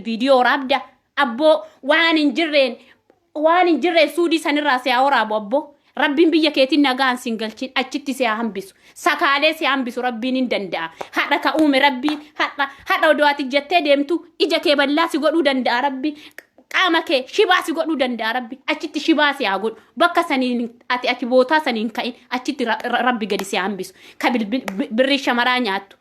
فيديو رابدة أبو وان جرين سودي سنرا سيا أبو ربي بيا كيتي نغان سنجلتين أجتي سيا همبسو سكالي سيا همبسو ربي نندندا حتى كأوم ربي حتى ودواتي جتة ديمتو إجا كيبالا سيقولو دندا ربي قامك شباسي قولو دندا ربي أجتي شباسي أقول بكا سنين أتي بوتا سنين كاين أجتي ربي قدي سيا همبسو كابل بري شمرانياتو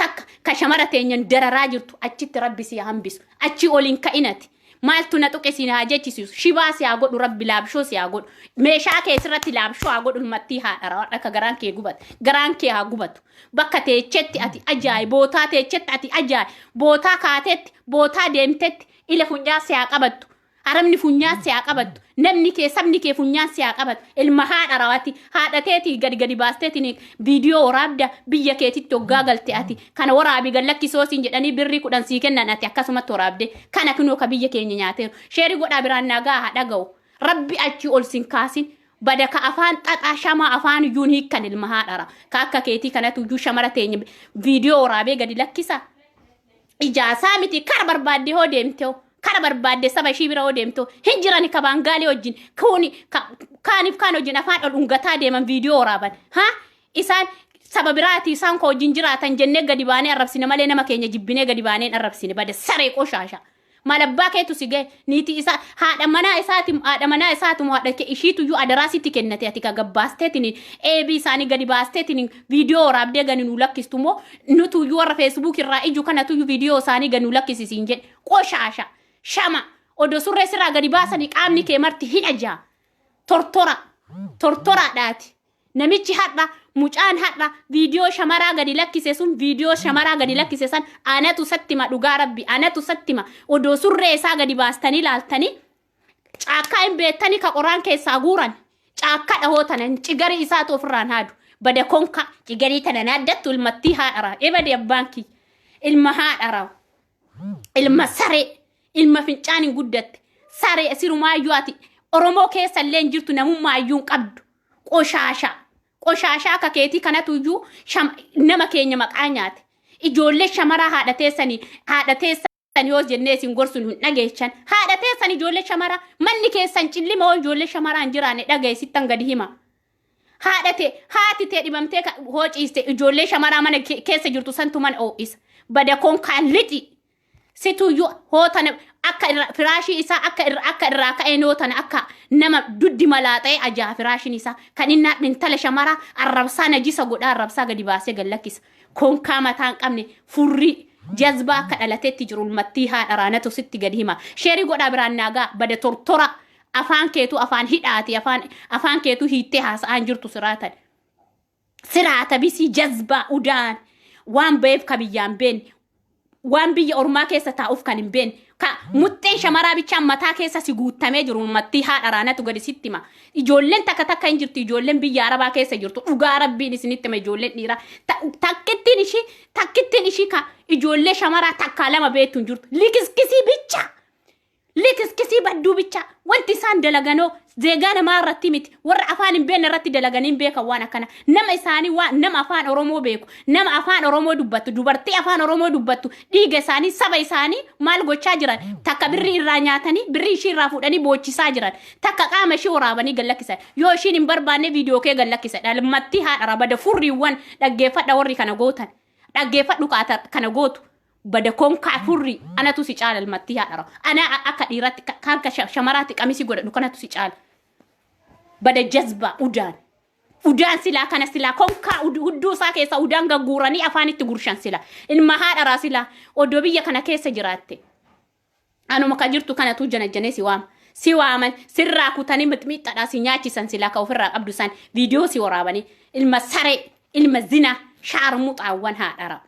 tak ka shamara teenyan dararaa jirtu achitti rabbi si hambisu achi olin ka'inati maaltu na tuqe sin hajechisisu shibaa si agodhu rabbi laabshoo si agodhu meeshaa keessatti laabshoo agodhu matti haadhara akka garaan kee haa gubatu bakka teechetti ati ajaay bootaa teechetti ati ajaay bootaa kaatetti bootaa deemtetti ila funyaa si haa qabattu haramni funyaa si haa qabattu namni kee sabni kee funyaa si haa qabattu ilma haadharawati haadhateeti gadi baasteetiin viidiyoo waraabda biyya keetitti hoggaa galte ati kana waraabi gallakkisoosin jedhanii birrii 10 sii kennan ati akkasumatti waraabde kana kunoo ka biyya keenya nyaateeru sheeri godhaa biraan nagaa haadha ga'u rabbi achi ol sin kaasin bada ka afaan xaxaa shama afaan yuun hiikkan ilma haadhara ka akka keetii kanatu iyyuu shamara teenya viidiyoo waraabee gadi lakkisa ijaasaa miti kara barbaadde hoo deemteo kara barbaadde saba ishii bira odeemto hinjirani ka baangaalee wajjin kaaniif kaan wajjin afaan ol ungataa deeman viidiyoo waraaban isaan saba biraati isaan ko wajjin jiraatan jennee gadi baanee arrabsine malee nama keenya jibbinee gadi baanee arrabsine bada saree qoshaasha malabbaa keetu si gahe niiti isaa haadha manaa isaatu haadha ishiitu iyyuu adaraasitti kennate ati ka gabbaasteetiin eebii isaanii gadi baasteetiin viidiyoo waraabdee gani nu lakkistu moo nutu iyyuu warra feesbuuk irraa iju kanatu iyyuu viidiyoo isaanii gani nu lakkisisiin jedhe qoshaasha shama odo surree sirraa gadi baasanii qaamni kee marti hidhajaa tortora dhaati namichi hadha mucaan hadha viidiyoo shamaraa gadi lakkise sun viidiyoo shamaraa gadi lakkise san anatu sattima dhugaa rabbi anatu sattima odo surree isaa gadi baastanii laaltanii caakkaa hin beettanii ka qoraan keessaa guuran caakka dhahootanan cigari isaatu ofirraan haadu bada konka cigarii tana naaddattu ilmattii haadharaa ebade abbaanki ilma haadharaa ilma saree ilma fincaan guddatte saree asirumaayyuu ati oromoo keessa illee jirtu namummaayyuu qabdu qoshaashaa ka keetii kanatu iyyuu nama keenya maqaa nyaate ijoollee shamaraa haadhateessanii yoo jennee isin gorsuun hin dhageechan haadhateessanii ijoollee shamaraa manni keessan cillima oo ijoollee shamaraan jiraanne dhageessittan gadi hima haati tee dhibamtee hoociiste ijoollee shamaraa mana keessa jirtu santu mana oo'isa bada konkaan lixi situyu hootana akka firaashii isaa akka irraa ka'ee nootana akka nama duddi malaaxee ajaa firaashiin isaa kan inni intala shamara arrabsaa najisa godhaa arrabsaa gadi baasee gallakkisa konkaa mataan qabne furrii jazbaa akka dhalateetti jiru mattii haadharaanatu sitti gadi hima sheerii godhaa biraan naagaa bada tortora afaan keetu afaan hidhaati afaan keetu hiittee haasa'aan jirtu siraata bisii jazbaa udaan waan beef kabiyyaan beenne waan biyya ormaa keessa taa'uuf kan hin beenne ka mutteen shamaraa bichaan mataa keessa si guuttamee jiru mattii haadharaanatu gadi sitti hima ijoolleen takka hin jirtu ijoolleen biyya arabaa keessa jirtu dhugaa rabbiin isinitti hima ijoolleen dhiiraa takkittiin ishii ka ijoollee shamaraa takkaa lama beektu hin jirtu likiskisii badduu bicha wanti isaan dalaganoo zeegaa namaa irratti miti warra afaan hin beekne irratti dalaganiin beekan waan akkana nama isaanii nama afaan oromoo beeku nama afaan oromoo dubbattu dubartii afaan oromoo dubbattu dhiiga isaanii saba isaanii maal gochaa jiran takka birrii irraa nyaatanii birrii ishii irraa fuudhanii boochisaa jiran takka qaama ishii waraabanii gallakkisan yoo ishiin hin barbaanne viidiyoo kee gallakkisan dhalmattii haadhara bada furriiwwan dhaggeeffadha warri kana gootan dhaggeeffadhu kana gootu bada konkaa furri anatu si caala ilmattii haadhara ana akka dhiiratti kan shamaraatti qamisii godhadhu kanatu si caala bada jazba udaan silaa kana silaa konkaa hudduu isaa keessa udaan gagguuranii afaanitti gurshan silaa ilma haadharaa silaa oddoo biyya kana keessa jiraatte anuma ka jirtu kanatu janajjanee si waaman sirraa kutanii mixmixadhaa si nyaachisan silaa ka ofirraa qabdu san viidiyoo si waraabanii ilma saree ilma zina shaarmuxaawwan haadhara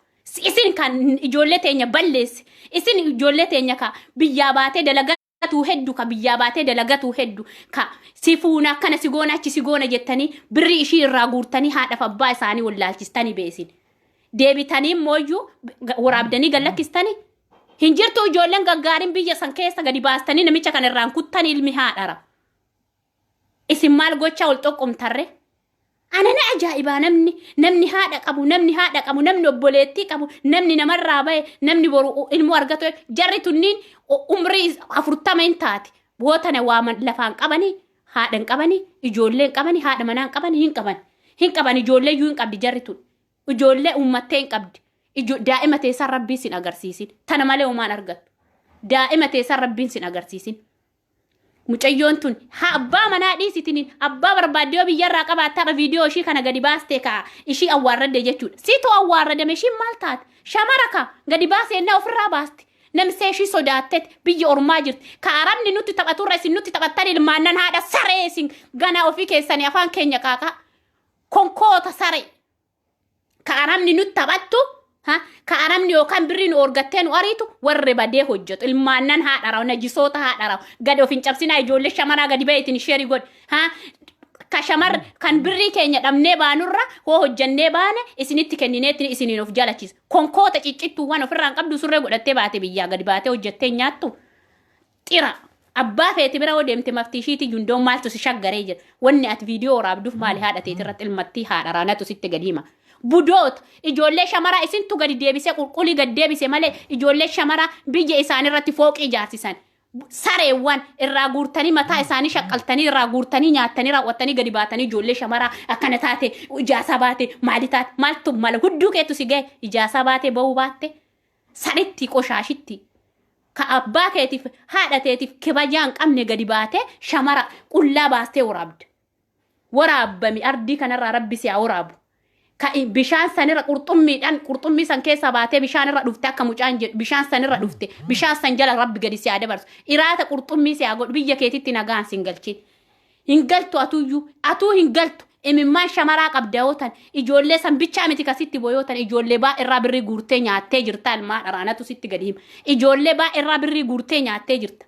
isin kan ijoollee teenya balleessi isin ijoollee teenya ka biyyaa baatee dalagatu heddu ka biyyaa baatee dalagatu heddu ka sifuuna kana sigoona achi sigoona jettanii birri ishii irraa guurtanii haadhaaf abbaa isaanii wallaalchistanii beesin deebitanii mooyyuu waraabdanii gallakkistanii hin jirtu ijoolleen gaggaariin biyya san keessa gadi baastanii namicha kan irraan kuttanii ilmi haadhara isin maal gochaa ol xoqqumtarre Anana ajaa'iba namni haadha qabu namni obboleettii qabu namni namarraa bahe namni boru ilmu argatu jarri tunniin umrii 40 hin taati bootana waa lafaan qabanii haadhan qabanii ijoolleen qabanii haadha manaan qabanii hin qaban ijoollee iyyuu hin qabdi jarri tun ijoollee ummattee hin qabdi daa'ima teessan rabbiin sin agarsiisin tana malee umaan argattu daa'ima teessan rabbiin sin agarsiisin. Mucayyoon tun abbaa manaa dhiisitiniin abbaa barbaaddee biyyarraa qabaataa viidiyoo ishii kana gadi baastee kaa ishii awwaarradde jechuudha. Siitoo awwaarradame ishiin maal taate shamara kaa gadi baasee na ofirraa baaste namsee ishii sodaatteet biyya ormaa jirti. Ka arabni nutti taphaturra isin nutti taphattan ilmaannan haadha saree isin ganaa ofii keessanii afaan keenya qaaqa konkoota saree. Ka arabni nutti taphattu ka arabni yookaan birriin orgattee nu ariitu warre badee hojjetu ilmaannan haadharaw najisoota haadharaw gadi of hin cabsinaa ijoollee shamaraa gadi baheetiin sheerii godhi ka shamar kan birrii keenya dhabnee baanurra hoo hojjannee baane isinitti kennineetiin isiniin of jalachiisa konkoota ciccittuuwwan ofirraan qabdu surree godhattee baate biyyaa gadi baatee hojjettee nyaattu xira abbaa feeti bira deemte maftiishiitii jundoon maaltu si shaggaree jira wanni ati viidiyoo waraabduuf maali haadha teetirratti ilmattii haadharaanatu sitti gadi hima. Budoot ijoollee shamaraa isintu gadi deebisee qulqullii gadi deebise malee ijoollee shamaraa biyya isaaniirratti fooqii ijaarsisan sareewwan irraa guurtanii mataa isaanii shaqqaltanii irraa guurtanii nyaatanii raawwattanii gadi baatanii ijoollee shamaraa akkana taate ijaasaa baate maali taate maaltu mala hudduu keetu si ga'e ijaasaa baate ba'uu baatte saditti qoshaashitti ka abbaa keetiif haadha teetiif kibajaan qabne gadi baate shamara qullaa baastee waraabbami ardii kanarraa rabbi si haa waraabu. Ka bishaan sanirra qurxummii san keessa baatee bishaan irra dhufte akka mucaan jedhu bishaan sanirra dhufte bishaan san jala rabbi gadi si haa dabarsu iraata qurxummii si haa godhu biyya keetitti nagaan si hin galchin hin galtu atuu hin galtu imimmaan shamaraa qabda'ootan ijoollee san bichaa miti kasitti boyootan ijoollee baa irraa birrii guurtee nyaattee jirta ilmaa dharaanatu sitti gadi hima ijoollee baa irraa birrii guurtee nyaattee jirta.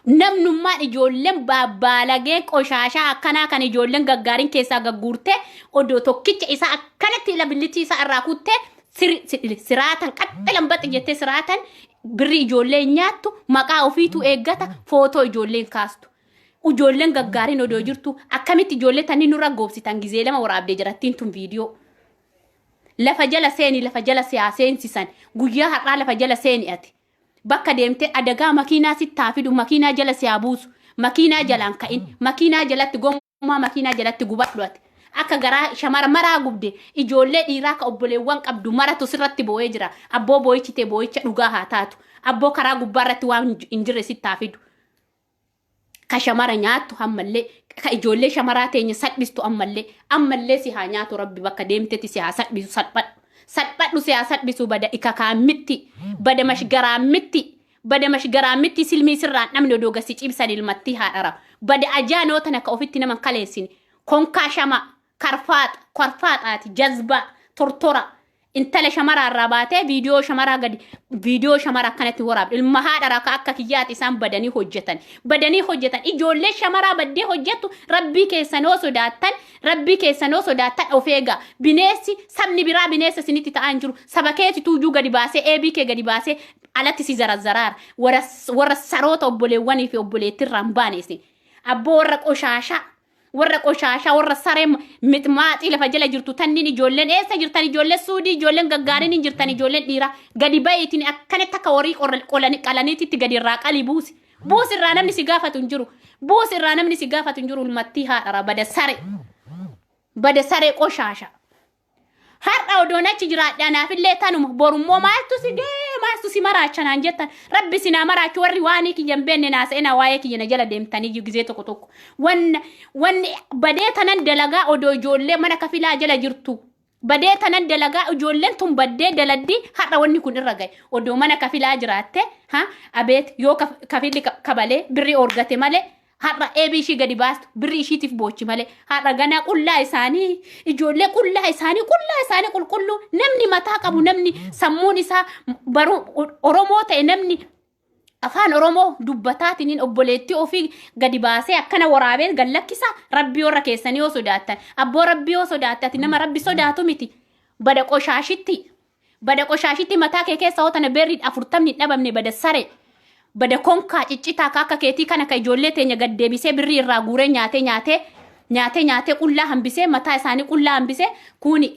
Namnummaan ijoolleen baabaalagee qoshaashaa akkanaa kan ijoolleen gaggaariin keessaa gagguurtee odoo tokkicha isaa akkanatti labilitii isaa irraa kuttee siraatan qaxxalan baxi jettee siraatan birrii ijoollee nyaattu maqaa ofiitu eeggata footoo ijoolleen kaastu. Ijoolleen gaggaariin odoo jirtu akkamitti ijoollee tanii nurra goobsitan gizee lama waraabdee jirattiin tun viidiyoo. Lafa jala seensisan guyyaa har'aa lafa jala seeni ati. Bakka deemtee adagaa makiinaa sittaa fidu makiinaa jala si haa buusu makiinaa jalaan ka'in makiinaa jalatti gommaa makiinaa jalatti gubadhu ati akka garaa shamara maraa gubde ijoollee dhiiraa ka obboleewwan qabdu maratu sirratti boo'ee jira abboo boo'ichitee boo'icha dhugaa haa taatu abboo karaa gubbaarratti waan hin jirre sittaa fidu ka shamara nyaattu ammallee ka ijoollee shamaraa teenya salphistu ammallee si haa nyaatu rabbi bakka deemtetti si haa salphisu salphadhu si haa salphisu bada ikakaamitti bada mashgaraamitti silmii sirraan namni odoo gasi cibsan ilmattii haadhara bada ajaanoota akka ofitti naman kaleessini konkaa shama karfaaxaati jazba tortora intala shamaraa irraa baatee viidiyoo shamaraa akkanatti waraabde ilma haadhara akka kiyyaati isaan badanii hojjetan ijoollee shamaraa baddee hojjettu rabbii keessanoo sodaattan of eegaa bineessi sabni biraa bineessa isinitti ta'aa hin jiru saba keeti tuujuu gadi baasee eebii kee gadi baasee alatti si zarazzaraara warra saroota obboleewwanii fi obboleettirraa hin baaneessin abboo warra qoshaashaa warra saree mitmaaxii lafa jala jirtu tanniin ijoolleen eessa jirtan ijoollee suudii ijoolleen gaggaariin hin jirtan ijoolleen dhiiraa gadi ba'iitiin akkanatti akka horii qalaniititti gadi irraa qalii buusi irraa namni si gaafatu hin jiru ulmattii haadhara bada saree qoshaasha har'a odoon achi jiraadhaanaafillee tanuma borummoo maaltu si maraachanaan jettan rabbi sinaa maraachu warri waanii kiyyan beenne naasa'ina waa'ee kiyyana jala deemtanii gizee tokko wanni badee tanan dalagaa odoo ijoollee mana kafilaa jala jirtu badee tanan dalagaa ijoolleen tun baddee daladdii har'a wanni kun irra ga'e odoo mana kafilaa jiraatte abeet yoo kafilli kabalee birrii orgate malee har'a eebii ishii gadi baastu birrii ishiitiif boochi malee har'a ganaa qullaa isaanii ijoollee qullaa isaanii qulqulluu namni mataa qabu namni sammuun isaa baruu Oromoo ta'e namni afaan Oromoo dubbataatiin obboleettii ofii gadi baasee akkana waraabee gallakkisa rabbii warra keessanii yoo sodaattan abboo rabbii yoo sodaattan nama rabbi sodaatu miti bada qoshaashitti mataa kee keessa hootana beerrii 40 dhabamne bada saree. Bada konkaa ciccitaa akka keetii kana ka ijoollee teenya gad deebisee birrii irraa guuree nyaatee nyaatee qullaa hambisee mataa isaanii qullaa hambisee kuni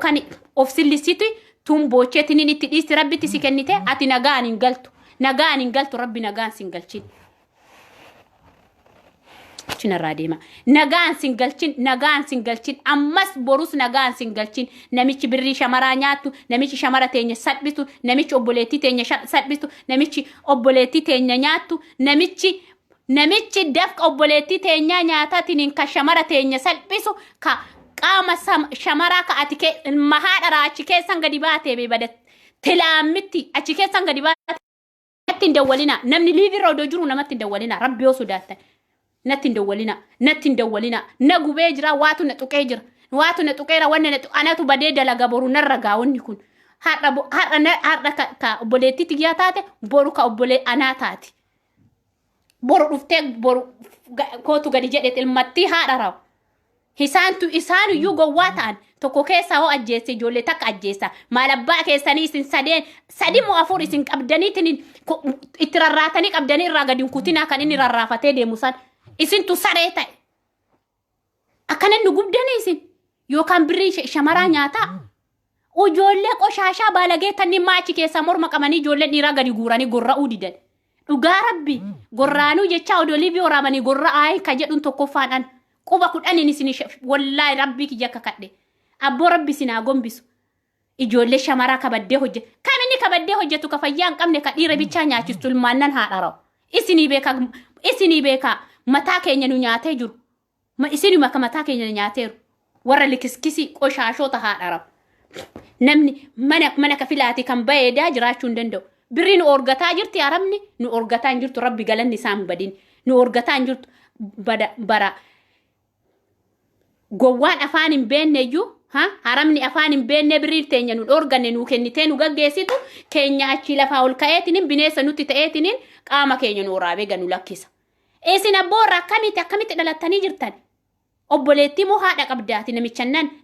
kan of sillisitu tun boocheetiin itti dhiisti rabbitti si kennite ati nagaan hin galtu rabbi nagaan sin galchin chinarraa deema nagaan sin galchin ammas borus nagaan sin galchin namichi birrii shamaraa nyaattu namichi shamara teenya salphistu namichi obboleettii teenya salphistu namichi obboleettii teenya nyaattu namichi dafqa obboleettii teenya nyaatatiin ka shamara teenya salphisu ka qaama shamaraa ka ati mahaadharaa achi keessan gadi baatee beebadat tilaamitti achi keessan gadi baatee natti hin dawwalina namni liivirra odoo jiru namatti hin dawwalina rabbi yoo sodaattan natti hin dawwalina na gubee jira waatu na tuqee jira waatu na tuqeera wanna anatu badee dalaga boru narra gaawonni kun har'a ka obboleettii tiyyaa taate boru ka obbolee anaa taate boru dhuftee boru kootu gadi jedhe ilmatti haadha raw isaan iyyuu gowwaa ta'an tokko keessaa hoo ajjeesse ijoollee takka ajjeessa maal abbaa keessanii isin sadi moo afur isin qabdaniitiin itti rarraatanii qabdanii irraa gadi hin kutinaa kan inni rarraafatee deemu san isintu saree ta'e akkanan nu gubdanii isin yookaan birrii shamaraa nyaataa ijoollee qoshaashaa baalagee tanni maachi keessaa morma qabanii ijoollee dhiiraa gadi guuranii gorra'uu didan dhugaa rabbi gorraanuu jecha odoliibii waraabanii gorra'aa ka jedhuun tokkoffaadhaan quba kudhaniin isin wallaahi rabbii kiyya kakadhe abboo rabbi sinaa gombisu ijoollee shamaraa kabaddee hojjetu kan inni kabaddee hojjetu ka fayyaa hin qabne ka dhiira bichaa nyaachistu ilmaannan haadha raw isinii beekaa mataa keenya nu nyaatee jiru isinii akka mataa keenya nu nyaateeru warra likiskisii qoshaashota haadha raw namni mana kafilaati kan bayeedaa jiraachuu hin danda'u birrii nu orgataa jirti arabni nu orgataa hin jirtu rabbi galanni isaan badin nu orgataa hin jirtu bara gowwaan afaan hin beenne iyyuu haramni afaan hin beenne birrii teenya nu organne nu kennitee nu gaggeessitu keenya achi lafaa ol ka'eetiniin bineessa nutti ta'eetiniin qaama keenya nu waraabee ganu lakkisa isin abboorra akkamitti dhalattanii jirtan obboleettii moo haadha qabdaati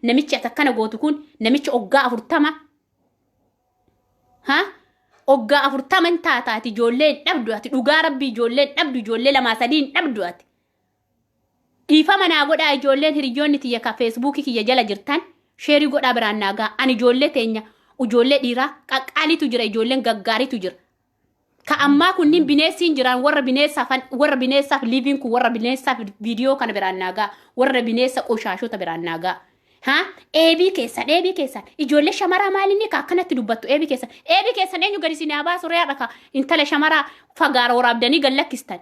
namichi akkana gootu kun namichi oggaa 40 oggaa 40 taataati ijoolleen dhabdu ati dhugaa rabbii ijoolleen dhabdu ijoollee 2-3 dhabdu ati dhiifama naa godhaa ijoolleen hiriyoonni tiyya ka feesbuukii kiyya jala jirtan sheerii godhaa biraan naagaa ani ijoollee teenya ijoollee dhiiraa qaqqaalitu jira ijoolleen gaggaaritu jira ka ammaa kunniin bineessiin jiran warra bineessaaf liiviin kun warra bineessaaf viidiyoo kana biraan naagaa warra bineessa qoshaashota biraan naagaa eebii keessan ijoollee shamaraa maalinni ka akkanatti dubbattu eebii keessan eenyu gadi sinaa baasu re'aadha ka intala shamaraa fagaara waraabdanii gallakkistan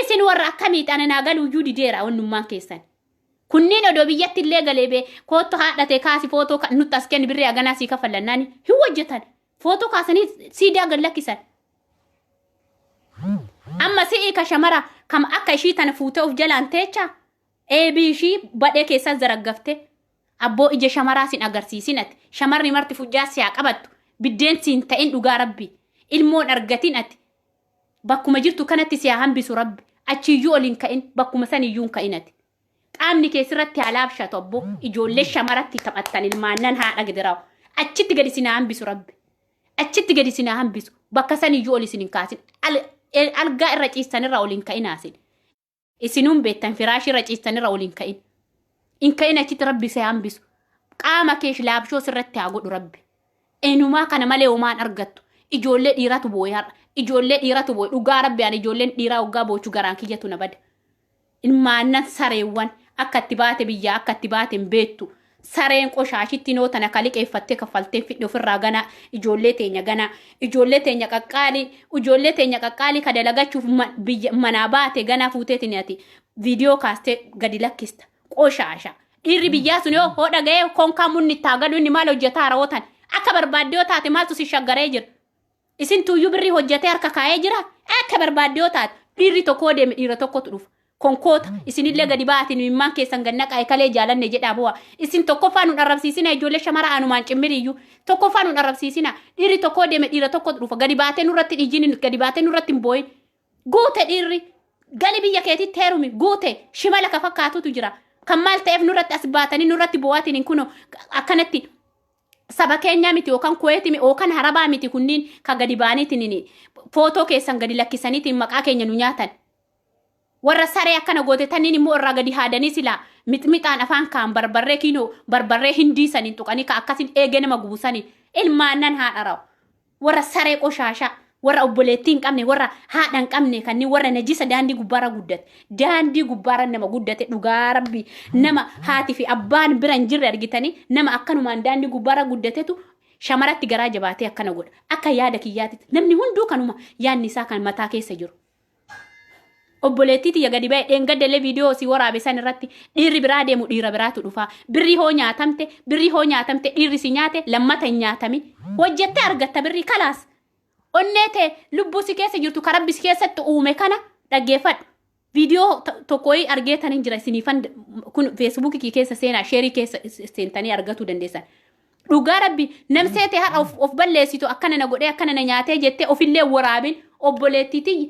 isin warra akkamiidhaan naa galuuyyuu dideera wannummaan keessan kunniin odoo biyyatti illee galeebee kootto haadhatee kaasi footoo nutti as kenni birrii aganaa sii kafallannaani hin hojjetan footoo kaasanii siidaa gallakkisan amma si'ii ka shamara kam akka ishii tana fuutee of jalaan teecha eebii ishii badhee keessaa zaraggafte abboo ija shamaraa sin agarsiisinati shamarri marti fujjaa siyaa qabattu biddeen siin ta'in dhugaa rabbi ilmoon argatin ati bakkuma jirtu kanatti siyaa hambisu rabbi achiiyyuu oliin ka'in bakkuma saniyyuu hin ka'inati qaamni keessirratti alaabshatu abbo ijoollee shamaratti taphattan ilmaannan haadha gidiraaw achitti gadi sinaa hambisu rabbi achitti gadi sinaa hambisu bakka saniyyuu oli isin hin kaasin algaa irra ciisanirra oliin ka'inaasin isinuun beettan firaashii irra ciisanirra oliin ka'in in ka'in achitti rabbi see hambisu qaama kee laabshoo sirratti haa godhu rabbi eenumaa kana malee homaan argattu ijoollee dhiiratu boo'e har'a ijoollee dhiiratu boo'e dhugaa rabbi ani ijoolleen dhiiraa waggaa boochuu garaan kiyyatu na bada ilmaannan sareewwan akka itti baate biyyaa akka itti baate hin beektu sareen qoshaashitti noo tana kaliqeeffattee kaffaltee fidhe ofirraa ganaa ijoollee teenya qaqqaalii ka dalagachuuf manaa baate ganaa fuuteetiin ati viidiyoo kaastee gadi lakkista qoshaasha dhiirri biyyaa sun yoo hodha ga'ee konkaa munni itti hagalu inni maal hojjetaa raawwatan akka barbaaddiyoo taate maaltu si shaggaree jira isin tuuyyuu birrii hojjetee harka kaa'ee jira akka barbaaddiyoo taate dhiirri tokkoo deeme dhiira tokkotu dhufa konkoota isinillee gadi baatiin mimmaan keessan ganna qaayikalee jaalanne jedhaa bu'a isin tokkoffaa nu dharrabsiisina ijoollee shamaraa anumaan cimmiriyyuu tokkoffaa nu dharrabsiisina dhiirri tokkoo deeme dhiira tokkotu dhufa gadi baatee nurratti dhiijin gadi baatee nurratti hin boo'in guute dhiirri gali biyya keetitti heerumi guute shimala ka fakkaatutu jira kan maal ta'eef nurratti as baatanii nurratti boo'aatiin kun akkanatti saba keenyaa miti yookaan kuweeti yookaan harabaa miti kunniin ka gadi baaniitiin footoo keessan gadi lakkisaniitiin maqaa keenya nu nyaatan warra saree akkana goote tanniin immoo irraa gadi haadanii sila mixmixaan afaan kaan barbarree kiinoo barbarree hindii saniin tuqanii ka akkasin eegee nama gubusanii ilmaannan haadha raa'u warra saree qoshaashaa warra obboleettii hin qabne warra haadha hin qabne kanneen warra najisa daandii gubbaara guddate daandii gubbaara nama guddate dhugaa rabbi nama haati fi abbaan bira hin jirre argitanii nama akkanumaan daandii gubbaara guddatetu shamaratti garaa jabaatee akkana godha akka yaada kiyyaatitti namni hunduu kanuma yaadni isaa kan mataa keessa jiru. Obboleettii tiyya gadi ba'e dheengaddalee viidiyoo si waraabe san irratti dhiirri biraa deemu dhiira biraatu dhufa birrii hoo nyaatamte dhiirri si nyaate lammata hin nyaatami hojjettee argatta birrii kalaas onneete lubbuu si keessa jirtu karabbi si keessatti uume kana dhaggeeffadhu viidiyoo tokkoyi argeetan hin jira isiniifan kun feesbuukii keessa seenaa sheerii keessa seentanii argatuu dandeessan. Dhugaa rabbi namseete haadha of balleessitu akkana na godhee akkana na nyaatee jettee ofillee waraabin obboleettii tiyya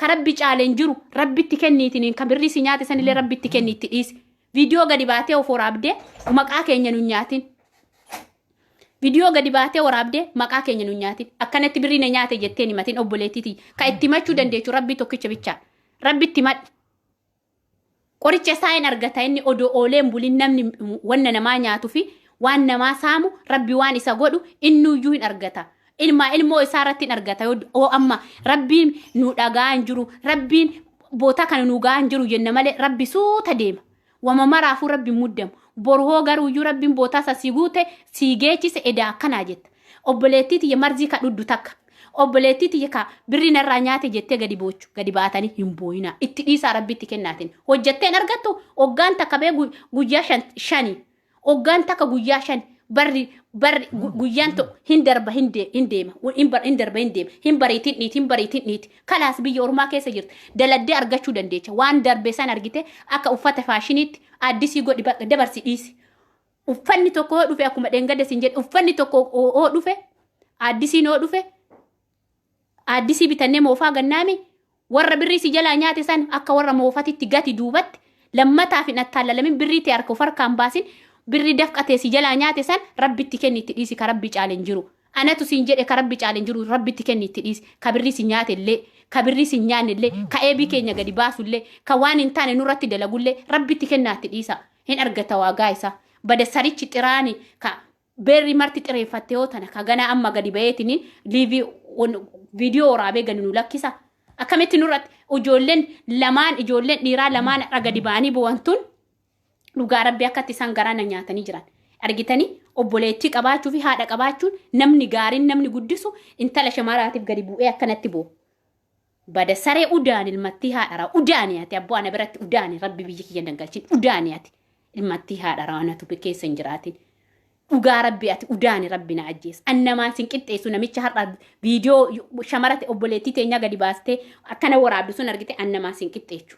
karabbi caaleen jiru rabbitti kenniitiniin kan birrii si nyaate sanillee rabbitti kenniitti dhiisi. Viidiyoo gadi baatee of waraabdee maqaa keenya nu nyaatin. Viidiyoo gadi baatee waraabdee maqaa keenya nu nyaatin. Akkanatti birrii na nyaate jettee ni matin obboleettii tiyya. Ka itti machuu dandeechu rabbi tokkicha bichaa. Rabbitti madhi. Qoricha isaa hin argata inni odoo ooleen bulin namni wanna namaa nyaatuu fi waan namaa saamu rabbi waan isa godhu innuyyuu hin argata. Ilmoo isaa irratti hin argata yoo amma rabbiin nu dhagaan jiru rabbiin boota kana nu gaan jiru jenna malee rabbi suuta deema. Wama maraafuu rabbi muddamu. Boru hoo garuuyyuu rabbiin boota isa si guute si geechise edaa akkanaa jetta. Obboleettii tiyya marzii ka dhuddu takka. Obboleettii tiyya ka birrii narraa nyaate jettee gadi boochu gadi baatanii hin booyinaa. Itti dhiisaa rabbitti kennaatiin. Hojjetteen argattu hoggaan takka bee guyyaa shanii. Hoggaan takka guyyaa shani. Barri guyyaan to hin darba hin deema hin bariitiin niiti kalaas biyya ormaa keessa jirti daladdee argachuu dandeecha waan darbe san argite akka uffata faashiniitti addisii godhi dabarsi dhiisi uffanni tokko hoo dhufe akkuma dheengadda sin jedhe uffanni tokko hoo dhufe addisiin hoo dhufe addisii bitannee moofaa gannaami warra birrii si jalaa nyaate san akka warra moofatitti gati duubatti lammataaf hin attaalalamin birrii ta'e harka of harkaan baasin birri dafqatee si jalaa nyaate san rabbitti kenniitti dhiisi ka rabbi caaleen jiru. Anatu siin jedhe ka rabbi caaleen jiru rabbitti kenniitti dhiisi ka birri si nyaate illee ka birri si nyaanne illee ka eebii keenya gadi baasu illee ka waan hin taane nurratti dalagullee rabbitti kennaatti dhiisa hin argata waagaa isaa bada sarichi xiraani ka beerri marti xireeffatte yoo tana ka ganaa amma gadi ba'eetiniin viidiyoo waraabee gadi nu lakkisa akkamitti nurratti ijoolleen dhiiraa lamaan gadi ba'anii bu'antuun dhugaa rabbi akkatti isaan garaana nyaatanii jiran argitanii obboleettii qabaachuu fi haadha qabaachuun namni gaariin namni guddisu intala shamaraatiif gadi bu'ee akkanatti bu'u. Bada saree udaan ilmattii haadharaa udaaniyaati abboo ana biratti udaani rabbi biyya kiyya dangalchin udaaniyaati ilmattii haadharaa anatu keessa hin jiraatin. Dhugaa rabbi ati udaani rabbi na ajjees annamaan sin qixxeessu namicha har'a viidiyoo shamarate obboleettii teenya gadi baastee akkana waraabdu sun argite annamaan sin qixxeechu.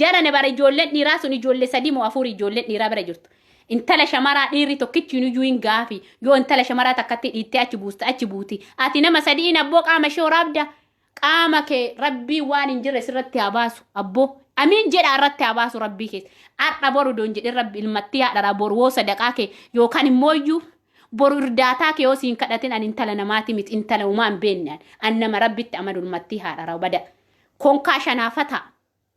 Jarane bara ijoolleen dhiiraa sun ijoollee sadii moo afur ijoolleen dhiiraa bira jirtu. Intala shamaraa dhiirri tokkichi iyyuu hin gaafi yoo intala shamaraa takkatti dhiittee achi buuti. Ati nama sadiin abboo qaama ishee waraabda qaama kee rabbii waan hin jirre sirratti haa baasu abboo amiin jedha irratti haa baasu rabbii keessa. Har'a boru doon jedhe rabbi ilmattii haadharaa boru woo sadaqaa kee yookaan immoo iyyuu boru irdaataa kee yoo siin kadhatin ani intala namaati miti intala uumaa hin beekne an nama rabbitti amadu ilmattii haadharaa bada konkaa shanaafata.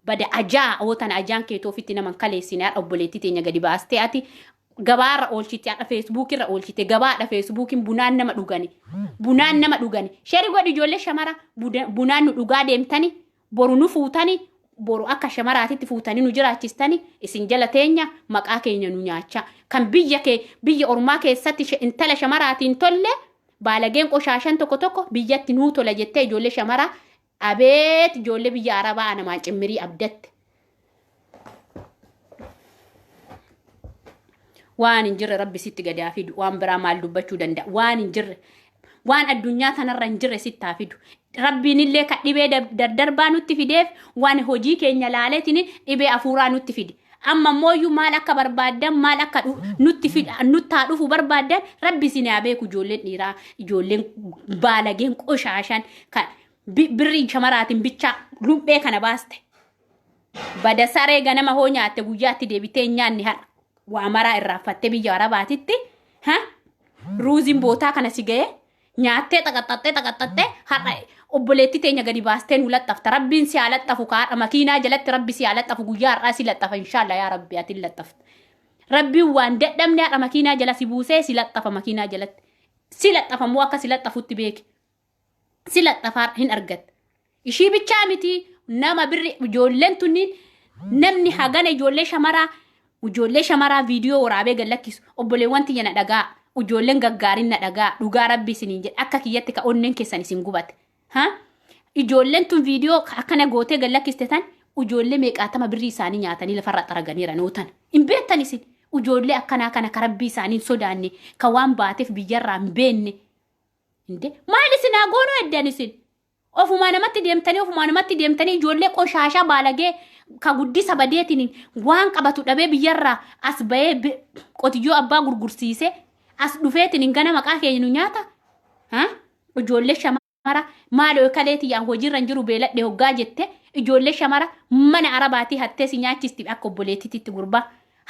Bada ajaa ootan ajaan keetoo ofitti naman kaleessine haadha obboleettii teenya gadi baastee ati gabaarra oolchite haadha feesbuukirra oolchite gabaadha feesbuukiin bunaan nama dhugani sheri godhi ijoollee shamara bunaan nu dhugaa deemtani boru nu fuutani boru akka shamaraatitti fuutani nu jiraachistani isin jala teenya maqaa keenya nu nyaacha kan biyya ormaa keessatti intala shamaraatiin tolle baalageen qoshaashan tokko biyyatti nuu tola jettee ijoollee shamaraa abeet ijoollee biyya arabaa namaa cimmirii abdatte. Waan hin jirre rabbi sitti gadi haa fidu waan biraa maal dubbachuu danda'a waan hin jirre waan addunyaa tanarra hin jirre sitti haa fidu. Rabbiin illee ka dhibee dardarbaa nutti fideef waan hojii keenya laaleetiin dhibee afuuraa nutti fide. Amma mooyyuu maal akka barbaaddan maal akka nuttaa dhufu barbaaddan rabbi sin haa beeku ijoolleen dhiiraa ijoolleen baalageen qoshaashan kan birrii shamaraatiin bichaa lubbee kana baaste. Bada saree ganama hoo nyaatte guyyaatti deebitee nyaanni har'a waa maraa irraaffattee biyya arabaatitti ruuziin bootaa kana si ga'ee nyaattee xaqaxattee har'a obboleetti teenya gadi baastee nu laxxafta rabbiin si haa laxxafu kaadha makiinaa jalatti rabbi si haa laxxafu guyyaa har'aa si laxxafa inshaalla yaa rabbi ati laxxafta rabbiin waan dadhabne haadha makiinaa jala si buusee si laxxafa makiinaa jalatti si laxxafamuu akka si laxxafutti beeki si laxxafaa hin argatta ishii bichaa miti nama birri ijoolleen tunniin namni hagana ijoollee shamaraa viidiyoo waraabee gallakkisu obboleewwan tiyya na dhagaa ijoolleen gaggaarin na dhagaa dhugaa rabbi isiniin jedhe akka kiyyatti ka onneen keessan isin gubate ijoolleen tun viidiyoo akkana gootee gallakkiste tan ijoollee meeqaatama birrii isaanii nyaatanii lafarra xaraganiira nootan hin beektan isin ijoollee akkanaa kana ka rabbii isaanii sodaanne ka waan baateef biyyarraa hin beenne maal isin haa goonuu eddan isin ofumaa namatti deemtanii ijoollee qoshaashaa baalagee ka guddisa badeetiin waan qabatu dhabee biyyarraa as bahee qotiyyoo abbaa gurgursiise as dhufeetiin gana maqaa keenya nu nyaata ijoollee shamara maaloo kaleetiyaan hojiirra jiru beeladhe hoggaa jette ijoollee shamara mana arabaatii hattee si nyaachisti akka obboleettiitti gurbaa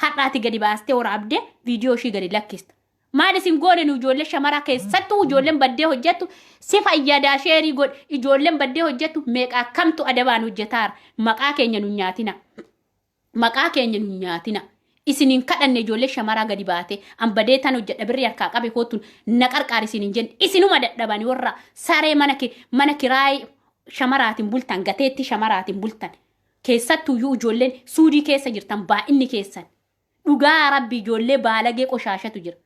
hadhaati gadi baastee waraabdee viidiyoo ishii gadi lakkista maal isin goone nu ijoollee shamaraa keessattuu ijoolleen baddee hojjettu si fayyadaa sheerii godhe ijoolleen baddee hojjettu meeqaa kamtu adabaan hojjetaara maqaa keenya nu nyaatina isiniin kadhanne ijoollee shamaraa gadi baate an badee tan hojjedha birri harkaa qabe kootuun na qarqaar isiniin jenne isinuma dadhabani warra saree mana kiraayii shamaraatiin bultan gateetti shamaraatiin bultan keessattuyyuu ijoolleen suudii keessa jirtan baa'inni keessan dhugaa rabbi ijoollee baalagee qoshaashatu jira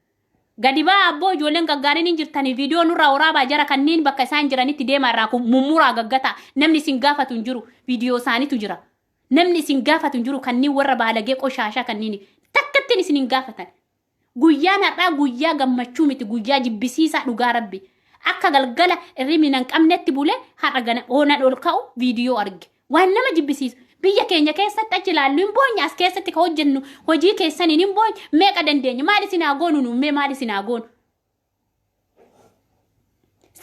gadi baa abboo ijoolleen gaggaariin hin jirtanii viidiyoo nurraa waraabaa jara kanneen bakka isaan jiranitti deemaa irraa mummuraa gaggata namni isin gaafatu hin jiru viidiyoo isaaniitu jira namni isin gaafatu hin jiru kanneen warra baalagee qoshaashaa kanneen takkattiin isin hin gaafatan guyyaan har'aa guyyaa gammachuu miti guyyaa jibbisiisaa dhugaa rabbi akka galgala irrimina hin qabnetti bulee har'a gana oona ol ka'u viidiyoo arge waan nama jibbisiisu biyya keenya keessatti achi ilaallu hin boonye as keessatti ka hojjennu hojii keessaniin hin boonye meeqa dandeenya maal isin haa goonu nuummee maal isin haa goonu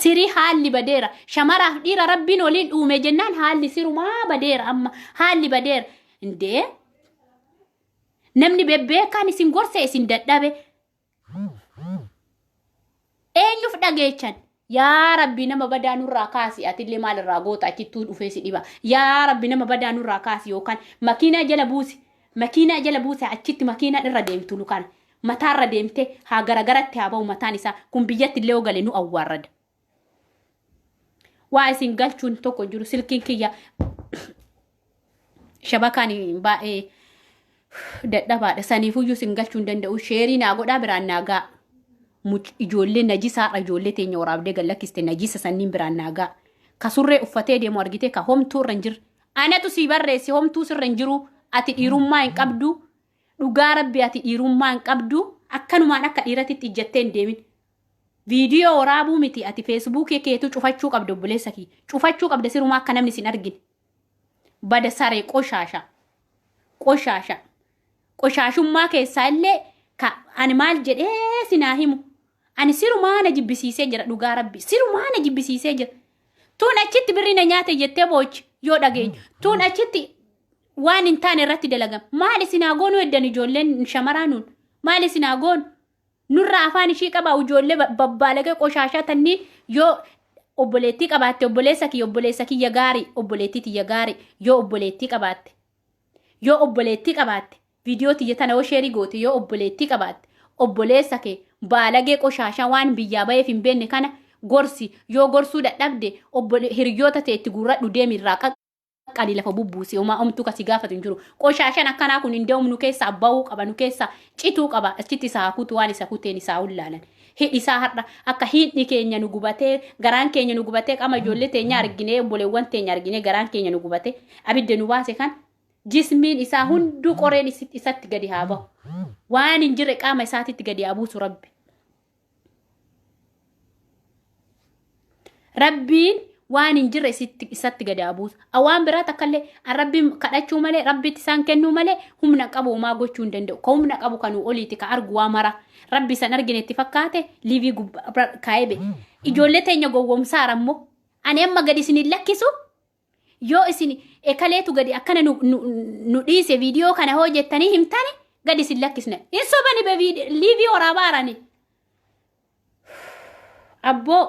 sirii haalli badeera shamaraaf dhiira rabbiin waliin dhuume jennaan haalli sirumaa badeera amma haalli badeera indee namni bebbeekaan isin gorse isin dadhabe eenyuuf dhageechan yaa rabbi nama badaa nurraa kaasi atillee maalirraa goota achittuu dhufee si dhiba yaa rabbi nama badaa nurraa kaasi yookaan makiinaa jala buuse achitti makiinaa irra deemtu lukaan mataarra deemtee haa garagaratti haa ba'u mataan isaa kun biyyatti illee ogale nu awwaarrada waa isin galchuun tokko jiru silkiin kiyya shabakaan baay'ee dadhabaadha saniifuyyuu isin galchuun danda'u sheerii naa godhaa biraan naagaa ijoollee najisaadha ijoollee teenya waraabdee gallakkiste najisa sanniin biraan naagaa ka surree uffatee deemu argite ka homtuu irra hin jirre anatu sii barreesse homtuu sirra hin jiru ati dhiirummaa hin qabdu dhugaa rabbi ati dhiirummaa hin qabdu akkanumaan akka dhiiratitti ijjattee hin deemin viidiyoo waraabuu miti ati feesbuukii keetu cufachuu qabda obboleessa kee cufachuu qabda sirumaa akka namni sin argine bada saree qoshaashummaa keessaa illee ani maal jedhee sinaa himu ani sirumaa na jibbisiisee jira dhugaa rabbi sirumaa na jibbisiisee jira tuun achitti birrii na nyaate jettee boochi yoo dhageenyu tuun achitti waan hin taane irratti dalagam maal isinaa goonu eddan ijoolleen shamaraa nuun maal isinaa goonu nurraa afaan ishii qabaa ijoollee babbaalagee qoshaashaa tanniin yoo obboleettii qabaatte obboleessa kiyya gaarii obboleettii tiyya gaarii yoo obboleettii qabaatte viidiyoo tiyya tana yoo sheerii goote yoo obboleettii qabaatte obboleessa kee baalagee qoshaashaa waan biyyaa baheef hin beenne kana gorsi yoo gorsuu dadhabde hiriyoota ta'etti gurradhu deemirraa qaqqalii lafa bubbuuse homaa omtuu kasi gaafatu hin jiru qoshaashaan akkanaa kun hin deemnu keessa abba'uu qaba nu keessa cituu qaba achitti isaa hakuutu waan isa kuteen isaa ullaalan hidhi isaa har'a akka hidhi keenya nu gubatee garaan keenya nu gubatee qama ijoollee teenya arginee obboleewwan teenya arginee garaan keenya nu gubatee abidda nu baase kan jismiin isaa hunduu qoreen isatti gadi haa bahu waan hin jirre qaama isaatitti gadi haa buusu rabbiin waan hin jirre isatti gadi haa buusu awwaan biraa takkallee rabbiin kadhachuu malee rabbitti isaan kennuu malee humna qabu homaa gochuu hin danda'u ka humna qabu kanuu oliiti ka argu waa mara rabbi san arginetti fakkaate liivii kaa'ebe ijoollee teenya gowwomsaara immoo ani amma gadi isin lakkisu yoo isin ekaleetu gadi akkana nu dhiise viidiyoo kana hojjettanii himtani gadi isin lakkisne hin sobani be liivii waraabaarani abboo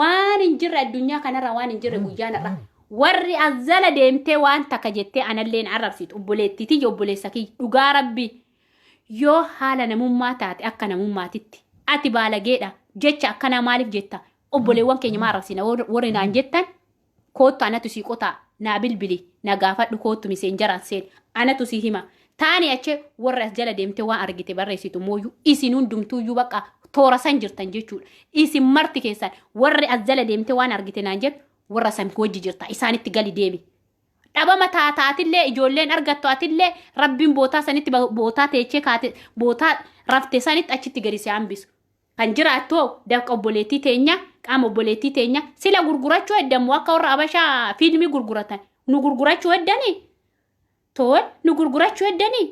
waan hin jirre addunyaa kanarra waan hin jirre guyyaanarra warri azzala deemtee waan takka jettee analleen arrabsitu obboleettiitii obboleessa kiyya dhugaa rabbii yoo haala namummaa taate akka namummaatitti ati baalageedha jecha akkana maaliif jetta obboleewwan keenya maa arrabsina warri naan jettan koottu anatu sii qotaa naa bilbili na gaafadhu koottu miseenjaraan seen anatu sii hima taani achee warri as jala deemtee waan argite barreessitu mooyyuu isin hundumtuuyyuu baqa toora san jirtan jechuudha isin marti keessan warri as jala deemtee waan argite naan jettu warra san wajji jirta isaanitti gali deemi dhabama taataatillee ijoolleen argattu atillee rabbiin bootaa sanitti bootaa teechee kaate bootaa rafte sanitti achitti gadi si hambisu kan jiraattu dafqa obboleettii teenya qaama obboleettii teenya sila gurgurachuu heddamu akka warra abashaa fiilmii gurguratan nu gurgurachuu heddanii toon nu gurgurachuu heddanii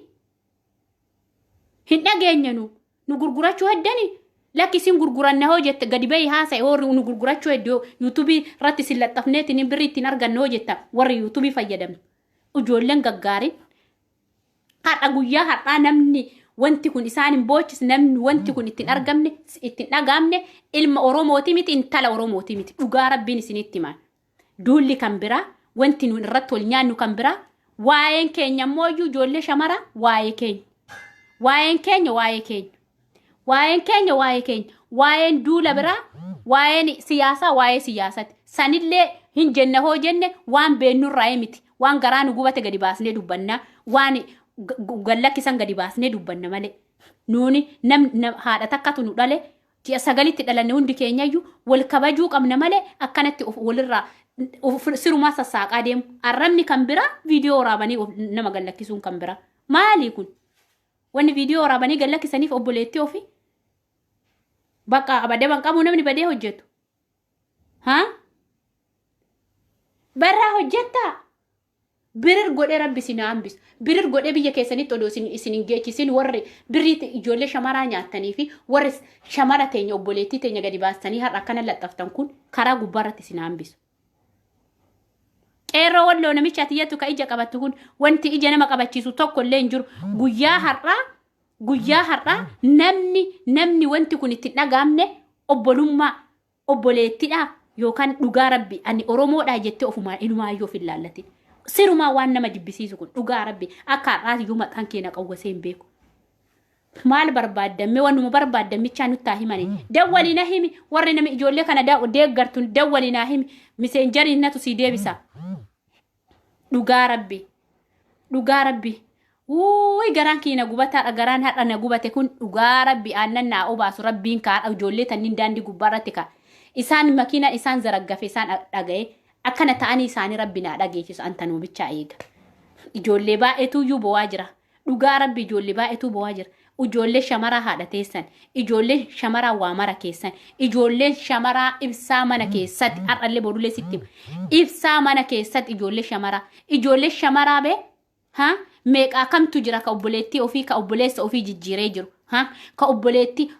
hin dhageenye nu gurgurachuu heddanii lakkisin gurguranna hojjette gadi bayi haasa'e warri nu gurgurachuu hedduu yuutuubii irratti sin laxxafneetiin birrii ittiin arganna hojjetta warri yuutuubii fayyadamtu ijoolleen gaggaarii har'a guyyaa har'aa namni wanti kun isaan hin boochis namni wanti kun ittiin argamne ittiin dhagaamne ilma Oromooti miti intala Oromooti miti dhugaa rabbiin isinitti himan duulli kan biraa wanti nu irratti wal nyaannu kan biraa waa'een keenya mooyyuu ijoollee shamaraa waa'ee keenya waa'een duula biraa waa'een siyaasaa waa'ee siyaasati sanillee hin jenne hoo jenne waan beennurraa miti waan garaa nu gubate gadi baasnee dubbannaa waan gallakkisan gadi baasnee dubbanna malee nuuni haadha takkatu nu dhale ji'a sagalitti dhalanne hundi keenyayyuu wal kabajuu qabna malee akkanatti walirraa sirumaa sassaaqaa deemu arrabni kan biraa viidiyoo waraabanii nama gallakkisuun kan biraa maalii kun wanni viidiyoo waraabanii gallakkisaniif obboleettii ofii bakka abadan qabu namni badee hojjetu barraa hojjettaa birir godhee rabbi sin hambis birir godhee biyya keessanitti odoo isin hin geechisin warri birrii ijoollee shamaraa nyaatanii fi warri shamara teenya obboleettii teenya gadi baastanii har'a akkana laxxaftan kun karaa gubbaarratti sin hambisu. Qeerroo walloo namicha atiyyattu ka ija qabattu kun wanti ija nama qabachiisu tokko illee hin jiru guyyaa har'aa namni wanti kun itti dhagaamne obbolummaa obboleettiidha yookaan dhugaa rabbi ani Oromoodha jettee ofumaa ilmaayyoo of ilaallatin. Sirumaa waan nama jibbisiisu kun dhugaa rabbi akka har'aatiyyuu maqaan keenya qawwasee hin beeku. Maal barbaaddame wanuma barbaaddamichaa nutti himani. Dawwali na himi warri nama ijoollee kana deeggartu dawwali na himi miseenjariin natu si deebisa. Dhugaa rabbi. Wuuy garaan kiina gubataadha garaan hadha na gubate kun dhugaa rabbi aannan naa obaasu rabbiin kaadha ijoollee tanniin daandii gubbaarratti ka. Isaan makiina isaan zaraggafe isaan dhaga'e. Akkana ta'anii isaanii rabbi naa dhageessisu antanuu bichaa eega. Ijoollee baay'eetu iyyuu bo'aa jira. Dhugaa rabbi ijoollee baay'eetu bo'aa jira. Ijoollee shamaraa haadha teessan, ijoollee shamaraa waamara keessan, ijoollee shamaraa ibsaa mana keessatti har'allee borulee sitti ibsaa mana keessatti ijoollee shamaraa bee meeqaa kamtu jira ka obboleettii ofii ka obboleessa ofii jijjiiree jiru. Ka obboleettii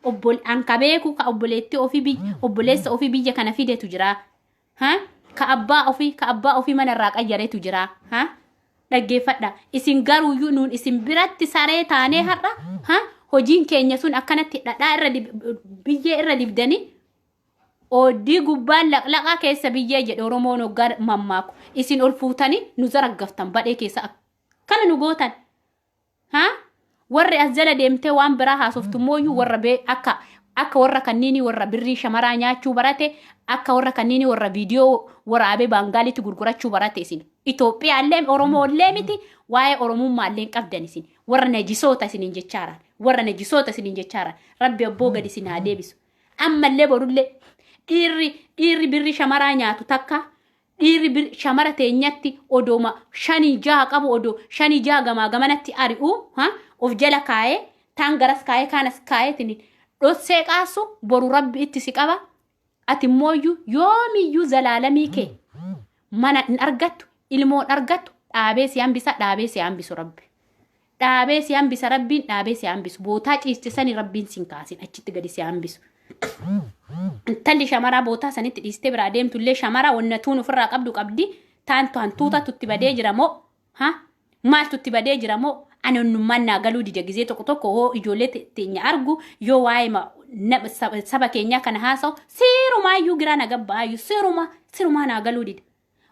anka beeku ka obboleettii ofii obboleessa ofii biyya kana fidetu jira. Ka abbaa ofii manarraa qayyareetu jira. Dhaggeeffadha isin garuuyyuu nuun isin biratti saree taanee har'a hojiin keenya sun akkanatti dhadhaa biyyee irra dibdanii oddii gubbaan laqlaqaa keessa biyyee jedhe Oromoon hoggaa mammaaku isin ol fuutanii nu zaraggaftan badhee keessa akkana nu gootan warri as jala deemtee waan biraa haasoftummooyyuu warra akka warra kanniini warra birrii shamaraa nyaachuu barate akka warra kanniini warra viidiyoo waraabee baangaalitti gurgurachuu barate isin Itoophiyaallee Oromoolee miti waa'ee Oromummaallee qabdan isin warra najisoota isiniin jechaaran rabbi abboo gadi isin haa deebisu ammallee borullee dhiirri birrii shamaraa nyaatu takka dhiirri shamara teenyatti odooma 5-6 qabu odoo 5-6 gamaa gamanatti ari'u of jala kaa'ee taan garas kaa'ee kaanas kaa'eetiin dhossee qaasu boru rabbi itti si qaba ati mooyyuu yoomiyyuu zalaalamii kee mana hin argattu ilmoon argattu dhaabee si hambisu rabbi dhaabee si hambisa rabbiin dhaabee si hambisu bootaa ciistisanii rabbiin sin kaasin achitti gadi si hambisu intalli shamaraa bootaa sanitti dhiistee biraa deemtullee shamaraa wannatuun ofirraa qabdi taantu hantuuta tutti badee jira moo maaltu itti badee jira moo ani onnummaan naa galuu dida gizee tokko hoo ijoollee teenya argu yoo waa'ee saba keenyaa kana haasa'u siirumaayyuu giraa na gabbaayyuu sirumaa naa galuu dida.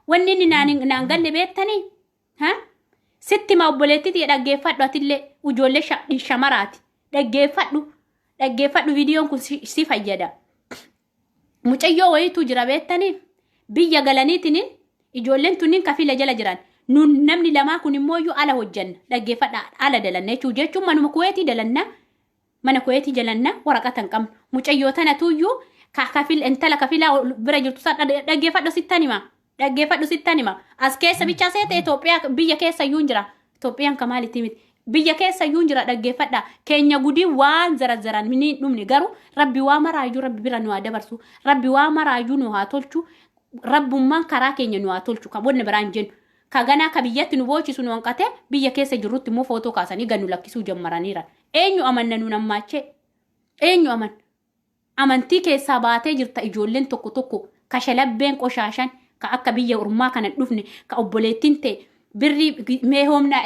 Wanni inni naan galle beektanii sitti ma obboleettii dhaggeeffadhu atillee ijoollee shamaraati dhaggeeffadhu viidiyoon kun si fayyada. Mucayyoo wayiitu jira beektanii biyya galaniitiin ijoolleen tunniin kafila jala jiran namni lamaa kun immoo ala hojjanna dhaggeeffadha ala dalanna jechuun manuma kuweetii dalanna mana kuweetii jalanna waraqata hin qabnu mucayyoo tanatuyyuu intala kafila bira jirtu san dhaggeeffadhu sittan hima as keessa bichaa seete Itoophiyaa biyya keessa iyyuu jira Itoophiyaan kamaalitti miti biyya keessa iyyuu jira dhaggeeffadha keenya gudii waan zarazaran mini dhumni garuu rabbi waa maraayyuu rabbi bira nu haa dabarsu rabbi waa maraayyuu nu haa tolchu rabbummaan karaa keenya nu haa tolchu kabonni biraan jennu kaganaa ka biyyatti nu boochisu nu hanqate biyya keessa jirrutti immoo footoo kaasanii gannu lakkisuu jammaraniira eenyu amanna nu nammaachee eenyu amantii keessaa baatee jirta ijoolleen tokko kashalabbeen qoshaashan ka akka biyya ormaa kana dhufne ka obboleettiin ta'e birrii mee hoomnaa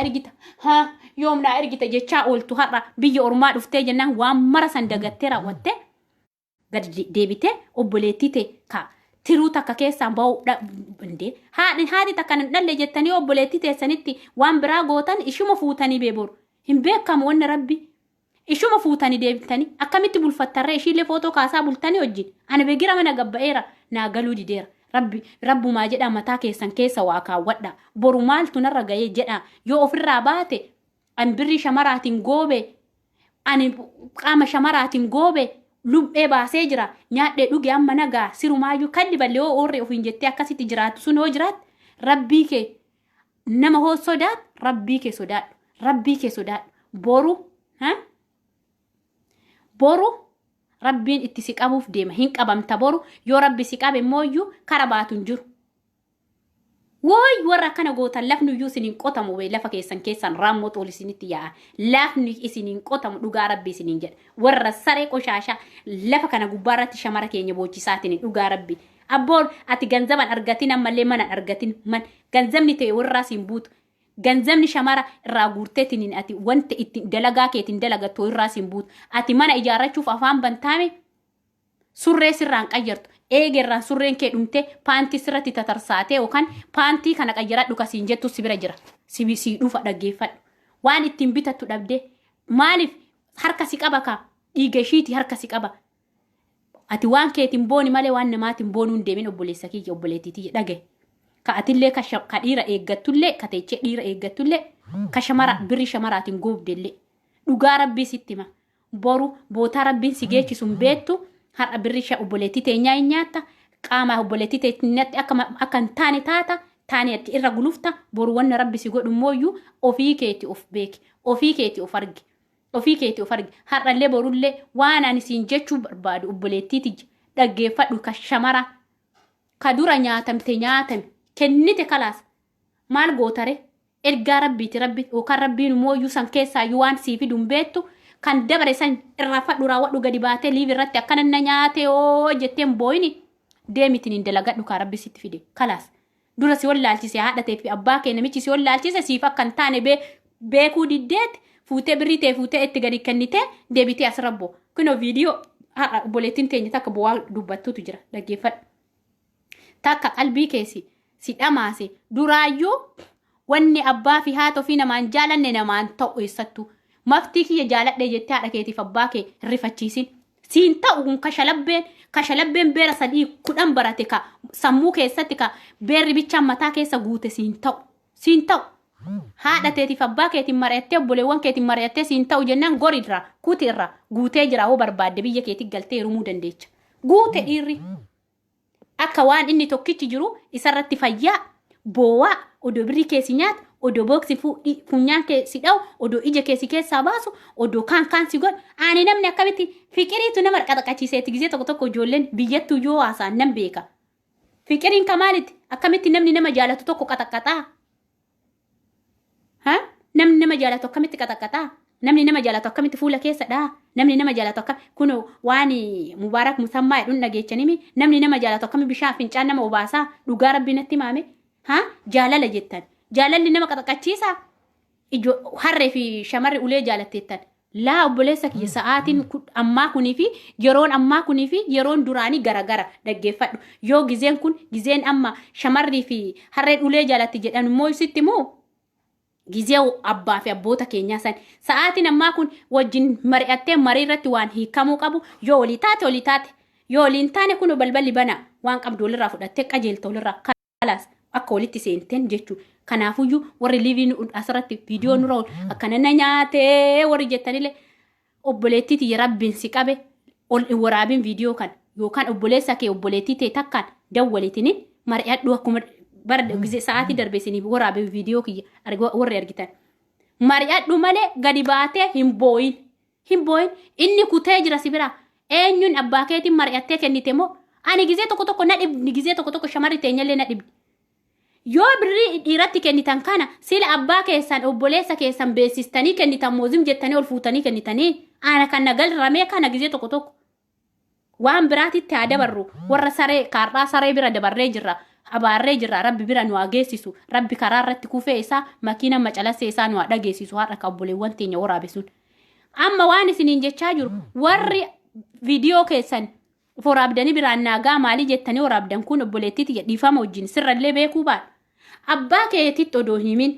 ergita jechaa ooltu har'a biyya ormaa dhuftee jennaan waan mara san dagattee raawwattee gadi deebitee obboleettii ta'e ka tiruu takka keessaan ba'uu dhabde haati takka nan dhalle jettanii obboleettii teessanitti waan biraa gootan ishuma fuutanii beeboru hin beekamu wanna rabbi ishuma fuutanii deebitanii akkamitti bulfattarree ishiillee footoo kaasaa bultanii wajjin ani beegira mana gabba'eera naa galuu dideera rabbumaa jedha mataa keessan keessa waa kaawwadha boru maaltu narra ga'ee jedha yoo ofirraa baate ani birrii shamaraatiin goobe ani qaama shamaraatiin goobe lubbee baasee jira nyaadhee dhuge amma nagaa sirumaayyuu kaddi ballee hoo oorree ofiin jettee akkasitti jiraatu sun hoo jiraat rabbii kee nama hoo sodaat rabbii kee sodaadhu boru rabbiin itti si qabuuf deema hin qabamta boru yoo rabbi si qabe mooyyuu kara baatu hin jiru. Wooy warra kana gootan lafni iyyuu isiniin qotamu lafa keessan raammoo xool isinitti yaa'a lafni isiniin qotamu dhugaa rabbi isiniin jedha warra saree qoshaashaa lafa kana gubbaarratti shamara keenya boochisaatiin dhugaa rabbi abboon ati ganzaban argatin ammallee mana argatin ganzabni ta'e warraa siin buutu ganzabni shamara irraa guurteetiin ati wanta itti dalagaa keetiin dalagatoo irraa siin buutu ati mana ijaarrachuuf afaan bantaame surree sirraan qayyartu eegerraan surreen kee dhumte paantii sirratti tatarsaatee yookaan paantii kana qayyaradhu kasiin jettu si bira jira si dhufa dhaggeeffadhu waan ittiin bitattu dhabde maaliif harka si qaba ka dhiiga ishiiti harka si qaba ati waan keetiin booni malee waan namaatiin boonuu hin deemin obboleessa kiyya obboleettiitii dhagaye ka atillee ka dhiira eeggattullee ka teechee dhiira eeggattullee ka shamara birri shamaraatiin goobdellee dhugaa rabbii sitti hima boru bootaa rabbiin si geechisuun beektu har'a birri obboleettii teenyaa hin nyaatta qaama obboleettii teenyatti akka hin taane taane ati irra gulufta boru wanna rabbi si godhu mooyyuu ofii keeti of beeki ofii keeti of argi har'allee borullee waan ani siin jechuu barbaadu obboleettiiti dhaggeeffadhu ka shamara ka dura nyaatamte kennite kalaas maal gootare ergaa rabbiiti rabbi yookaan rabbiin mooyyuu san keessaayyuu waan sii fiduun beektu kan dabare san irraa fadhu raawwadhu gadi baatee liivi irratti akkana na nyaate oo jetteen booyini deemitiin hin dalagadhu kaa rabbi sitti fide kalaas dura si wallaalchise haadhatee fi abbaa kee namichi si wallaalchise siif akka hin taane beekuu diddeet fuutee birrii ta'e fuutee itti gadi kennitee deebitee as rabbo kunoo viidiyoo har'a obboleettiin teenya takka bu'aa dubbattuutu jira dhaggeeffadhu takka qalbii keessi si dhamaase duraayyuu wanni abbaa fi haatoo fi namaan jaalanne namaan ta'u eessattu maftii kiyya jaaladhe jettee haadha keetiif abbaa kee rifachiisin siin ta'u kun kashalabbeen beera 10 barate ka sammuu keessatti ka beerri bichaan mataa keessa guute siin ta'u haadha teetiif abbaa keetiin mari'attee obboleewwan keetiin mari'attee siin ta'u jennaan gorirraa kutirraa guutee jira hoo barbaadde biyya keetti galtee hirumuu dandeecha guute dhiirri akka waan inni tokkichi jiru isarratti fayyaa boowaa odoo birrii keessi nyaata odoo booksi funyaan keessi dha'u odoo ija keessi keessaa baasu odoo kaan si godhu ani namni akkamitti fiqiriitu nama qaxaqachiiseetti gisee tokko ijoolleen biyyattuu yoo haasaan nan beeka fiqiriin kamaalitti akkamitti namni nama jaalatu tokko qaxaqaxaa namni nama jaalatu akkamitti qaxaqaxaa namni nama jaalatu akkamitti fuula keessa dhaa namni nama jaalatu akka kun waan mubaarak musammaa jedhuun dhageechanimi namni nama jaalatu akkamitti bishaan fincaan nama obaasaa dhugaa rabbii natti maame jaalala jettan jaalalli nama qaxaqachiisa harree fi shamarri ulee jaalatteettan. Laa obboleessa kiyya sa'aatiin ammaa kunii fi yeroon ammaa kunii fi yeroon duraanii garagara dhaggeeffadhu. Yoo gizeen kun gizeen amma shamarrii fi harreen ulee jaalatti jedhan immoo ibsitti moo gizee abbaa fi abboota keenyaa san sa'aatiin ammaa kun wajjin mari'attee marii irratti waan hiikamuu qabu yoo olii taate yoo oliin taane kun balballi bana waan qabdu olirraa fudhattee qajeelta olirraa kalaas akka walitti seenteen jechuudha. Kanaafuyyuu warri liiviin asirratti viidiyoo nurra akkana na nyaatee warri jettanillee obboleettiiti rabbiin si qabe ol waraabin viidiyoo kan yookaan obboleessa kee obboleettii ta'e takkaan dawwalitini mari'adhu akkuma bara gizee sa'aatii darbeessanii waraabin viidiyoo kiyya warri argitan. Mari'adhu malee gadi baatee hin booyin inni kutee jira si bira eenyuun abbaa keetiin mari'attee kennite moo ani gizee tokko na dhibni gizee tokko shamarri teenyallee na dhibni. Yoo birrii dhiiratti kennitan kana sila abbaa keessan obboleessa keessan beeksistanii kennitan moozim jettanii ol fuutanii kennitanii ana kan nagal ramee kana gizee tokko waan biraatitti haa dabarru warra saree kaarraa saree bira dabarree jirra abaarree jirra rabbi bira nu ageessisu rabbi karaa irratti kufee isaa makiina macalasee isaa nu dhageessisu har'a ka obboleewwan teenya waraabisuun. Amma waan isiniin jechaa jiru warri viidiyoo keessan waraabdanii biraan naagaa maalii jettanii waraabdan kun obboleettiiti dhiifama wajjin sirrallee beekuu baadha. Abbaa keetitti odoo himin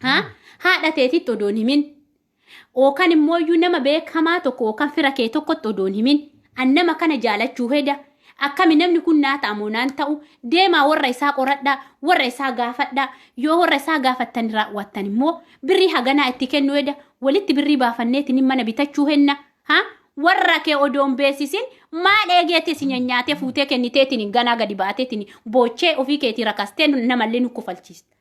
haadha teetitti odoo himin ookan immooyyuu nama beekamaa tokko ookan fira kee tokkotti odoo himin an nama kana jaalachuu heda akkami namni kun naa ta'amoo naan ta'u deemaa warra isaa qoradhaa warra isaa gaafadhaa yoo warra isaa gaafattan raawwattan immoo birrii haganaa itti kennu heda walitti birrii baafanneetiin mana bitachuu henna warra kee odoon beesisin maal eegeetti si nyaatee fuutee kenniteetiin ganaa gadi baateetiin boochee ofii keetii rakastee namallee nu kufalchiista.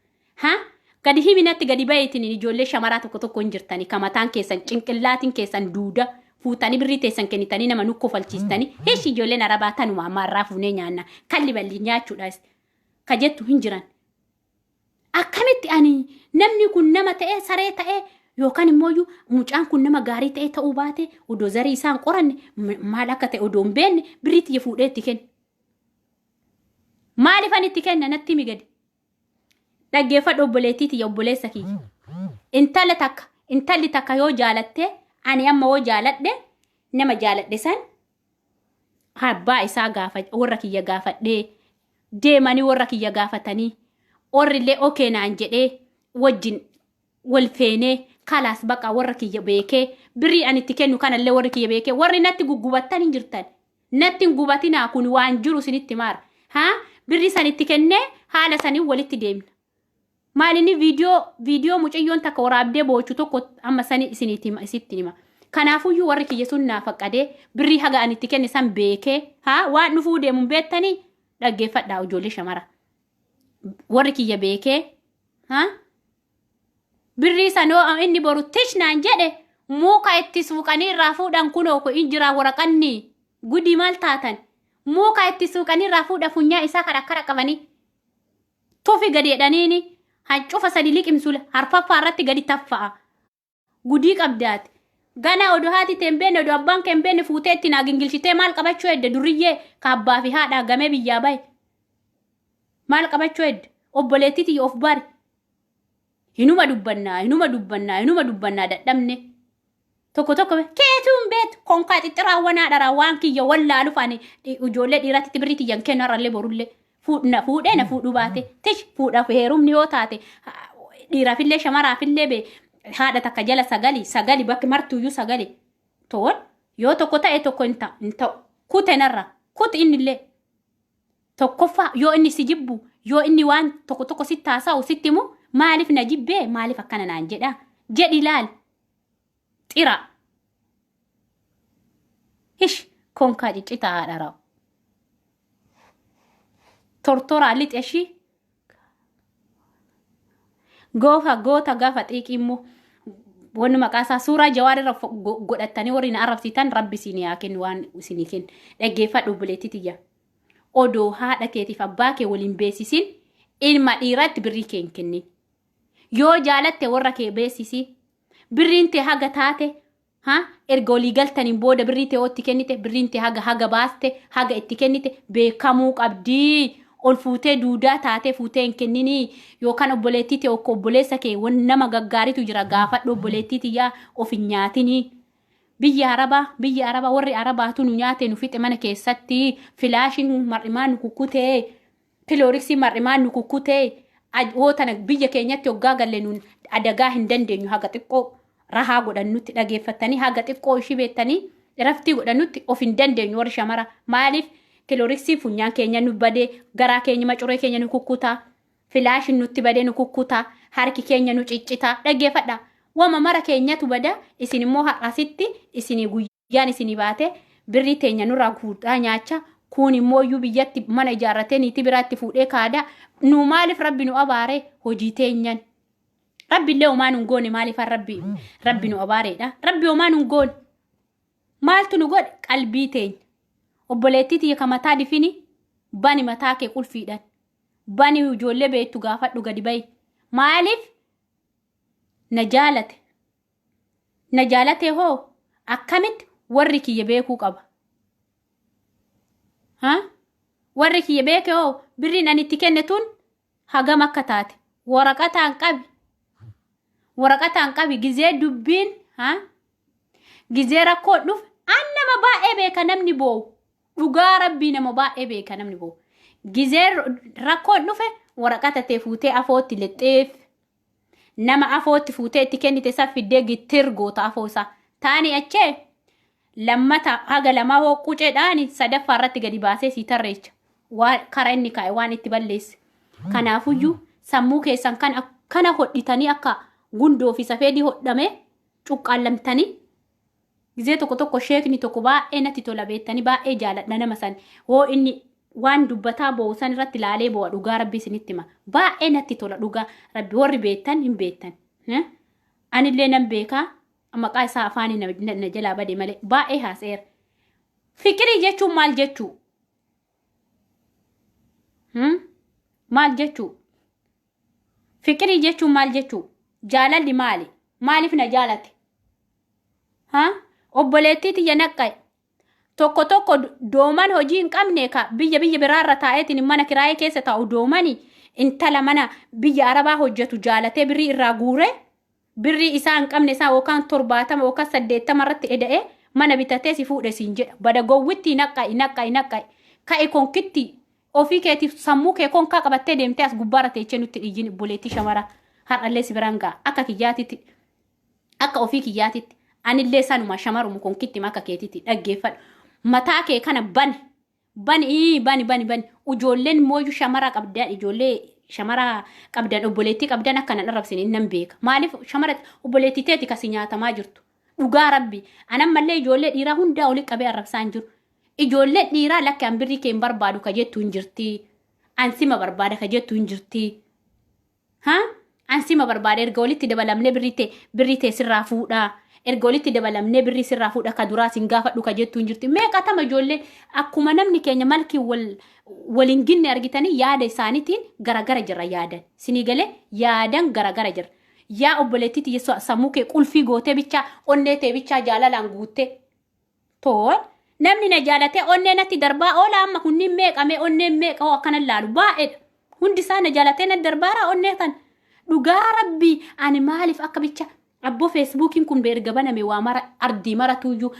Gadi himinatti gadi baheetiin ijoollee shamaraa tokko hin jirtanii kamataan keessan cinqillaatiin keessan duuda fuutanii birrii teessan kennitanii nama nu kufalchiistanii heeshi ijoolleen arabaa tanuma ammaarraa fuunee nyaanna kalli balli nyaachuudhaas ka jettu hin jiran. Akkamitti ani namni kun nama ta'ee saree ta'ee yookaan immooyyuu mucaan kun nama gaarii ta'ee ta'uu baate odoo zarii isaan qoranne maal akka ta'e odoo hin beekne birriitti fuudhee itti kenna. Maalifan itti kenna natti himi gadi. Dhaggeeffadhu obboleettiiti obboleessa kiyya. Intalli takka yoo jaalatte ani amma yoo jaaladhe nama jaaladhe san abbaa isaa warra kiyya gaafadhee deemanii warra kiyya gaafatanii orrillee okee naan jedhee wajjin wal feenee kalaas baqa warra kiyya beekee birrii ani itti kennu kanallee warri kiyya beekee warri natti guggubattan hin jirtan natti hin gubatinaa kun waan jiru sinitti maara birrii san itti kennee haala saniin walitti deemna. Maalinni viidiyoo mucayyoon takka waraabdee boochu tokko amma sani isitti hima. Kanaafuyyuu warri kiyya sun naafaqadee birrii haga ani itti kenne san beekee waan dhufuu deemuun beektanii dhaggeeffadhaa ijoollee shamara. Warri kiyya beekee birrii sanoo inni boru tishnaan jedhe muka itti suuqanii irraa fuudhan kunoo ko injiraa waraqanni gudii maal taatan muka itti suuqanii irraa fuudha funyaa isaa karakkara qabanii tufi gadi jedhaniini hancufa sadi liqimsule harfaffaa irratti gadi taffa'a gudii qabdaati gana odoo haati tembeen odoo abbaan kembeen fuutee itti naa gingilchitee maal qabachuu edde duriyyee kaabbaa fi haadhaa gamee biyyaa bahe maal qabachuu edde obboleettiti of bari hinuma dubbannaa dadhabne tokko keetuun beet konkaa xixxiraawwanaa dharaa waan kiyya wallaaluuf ani ijoollee dhiiraatti birriitti yan kennu harallee borullee fuudhee na fuudhuu baate tish fuudhaaf heerumni yoo taate dhiiraafillee shamaraafillee bee haadha takka jala sagali bakki martuuyyuu sagali toon yoo tokko ta'e tokko hin ta'u kute narra kute innillee tokkoffaa yoo inni si jibbu yoo inni waan tokko sitti haasa'u sitti himu maaliif na jibbee maaliif akkana naan jedha jedhi laal xira hish konkaa ciccitaa haadharaa'u tortoraa lixeshi goota gaafa xiiqii immoo wanni maqaasaa suuraa jawaarira godhatanii warri na arrabsitan rabbi isinii haa kennu waan isinii kennu dhaggeeffadhu buleettitiyya odoo haadha keetiif abbaa kee waliin beesisin ilma dhiiraatti birrii kee hin kennin yoo jaalatte warra kee beesisi birriin tee haga taate erga olii galtaniin booda birrii tee itti kennite birriin tee haga baaste haga itti kennite beekamuu qabdii ol fuutee duudaa taatee fuutee hin kenninii yookaan obboleettii ta'e obboleessa kee wan nama gaggaariitu jira gaafadhu obboleettii tiyyaa of hin nyaatinii. Biyya Arabaa warri Arabaatu nu nyaate nu fixe mana keessatti filaashiin mar'imaan nu kukkutee kilooriksii mar'imaan nu kukkutee tana biyya keenyatti hoggaa galle nuun adagaa hin dandeenyu haga xiqqoo rahaa godhannutti dhageeffattanii haga xiqqoo ishii beettanii raftii godhannutti of hin dandeenyu warri shamara maaliif kilooriksii funyaan keenya nu badee garaa keenya macuree keenya nu kukkutaa filaashiin nutti badee nu kukkutaa harki keenya nu ciccitaa dhageeffadha wama mara keenyatu bada isin immoo har'asitti isinii guyyaan isinii baate birrii teenya nurraa fuudhaa nyaacha kun immoo iyyuu biyyatti mana ijaarratee niitii biraatti fuudhee kaada nu maaliif rabbi nu abaare hojii teenyan rabbi illee homaa nun goone maaliif rabbi nu abaareedha rabbi homaa nun goone maaltu nu godhe qalbii teenya obboleettii tiyya kamataa difini bani mataa kee qulfiidhan bani ijoollee beektu gaafadhu gadi bayi maaliif na jaalate hoo akkamitti warri kiyya beekuu qaba warri kiyya beeke hoo birriin ani itti kenne tun hagam akka taate waraqataan qabi gizee dubbiin gizee rakkoo dhufe nama baay'ee beeka namni boo'u dhugaa rabbii nama baay'ee beeka namni boo'u gizee rakkoo dhufe waraqata tee fuutee afootti lexxeef nama afootti fuutee itti kennite saffiddee gittir goota afoo isaa taani achee lammata haga lamaa hoo quceedhaani sadaffaa irratti gadi baasee sii tarreecha karaa inni kaa'e waan itti balleesse kanaafuyyuu sammuu keessan kana hodhitanii akka gundoo fi safeedii hodhame cuqqaallamtanii gizee tokko sheekni tokko baay'ee natti tola beettanii baay'ee jaaladha nama san hoo inni waan dubbataa bo'u san irratti ilaalee bo'a dhugaa rabbi isinitti hima baay'ee natti tola dhugaa rabbi warri beettan hin beettan anillee nan beekaa maqaa isaa afaanii na jalaa bade malee baay'ee haaseera fikirii jechuun maal jechuu maal jechuu fikirii jechuun maal jechuu jaalalli maaliif na jaalate obboleettii tiyya naqqa'e tokko dooman hojii hin qabne ka biyya biraarra taa'eetiin mana kiraayee keessa taa'u doomani intala mana biyya Arabaa hojjetu jaalatee birrii irraa guure birrii isaa hin qabne isaa yookaan 70 yookaan 80 irratti eda'e mana bitatee si fuudhe siin jedha bada gowwitti naqqa'e ka'e konkitti ofii keetiif sammuu kee konkaa qabattee deemtee as gubbaarra teechee nutti dhiyyin obboleettii shamara har'allee si biraan ga'a akka kiyyaatitti akka ofii kiyyaatitti anillee sanuma shamarumu konkitti maka keetitti dhaggeeffadhu mataa kee kana bani ijoolleen mooyyuu shamara qabdan ijoollee shamara qabdan obboleettii qabdan akkana dharrabsine nan beeka maaliif shamara obboleettii teeti kasi nyaatamaa jirtu dhugaa rabbi anammallee ijoollee dhiiraa hundaa oli qabee arrabsaan jiru ijoollee dhiiraa lakki an birrii kee hin barbaadu ka jettu hin jirti ansima barbaada ka jettu hin jirti ansima barbaada erga walitti dabalamnee birrii tee sirraa fuudhaa erga walitti dabalamnee birrii sirraa fuudha ka duraa sin gaafadhu ka jettu hin jirti meeqatama ijoollee akkuma namni keenya malkii waliin ginne argitanii yaada isaaniitiin garagara jira yaadan sinii galee yaadan garagara jira yaa obboleettii tiyya sammuu kee qulfii gootee bichaa onnee tee bichaa jaalalaan guuttee toon namni na jaalatee onnee natti darbaa oola amma kunniin meeqamee onneen meeqa hoo akkanan laalu baay'eedha hundi isaa na jaalatee na darbaara onnee kan dhugaa rabbii ani maaliif akka bicha abbo feesbuukiin kun beerga baname waa mara ardii maratuyyuu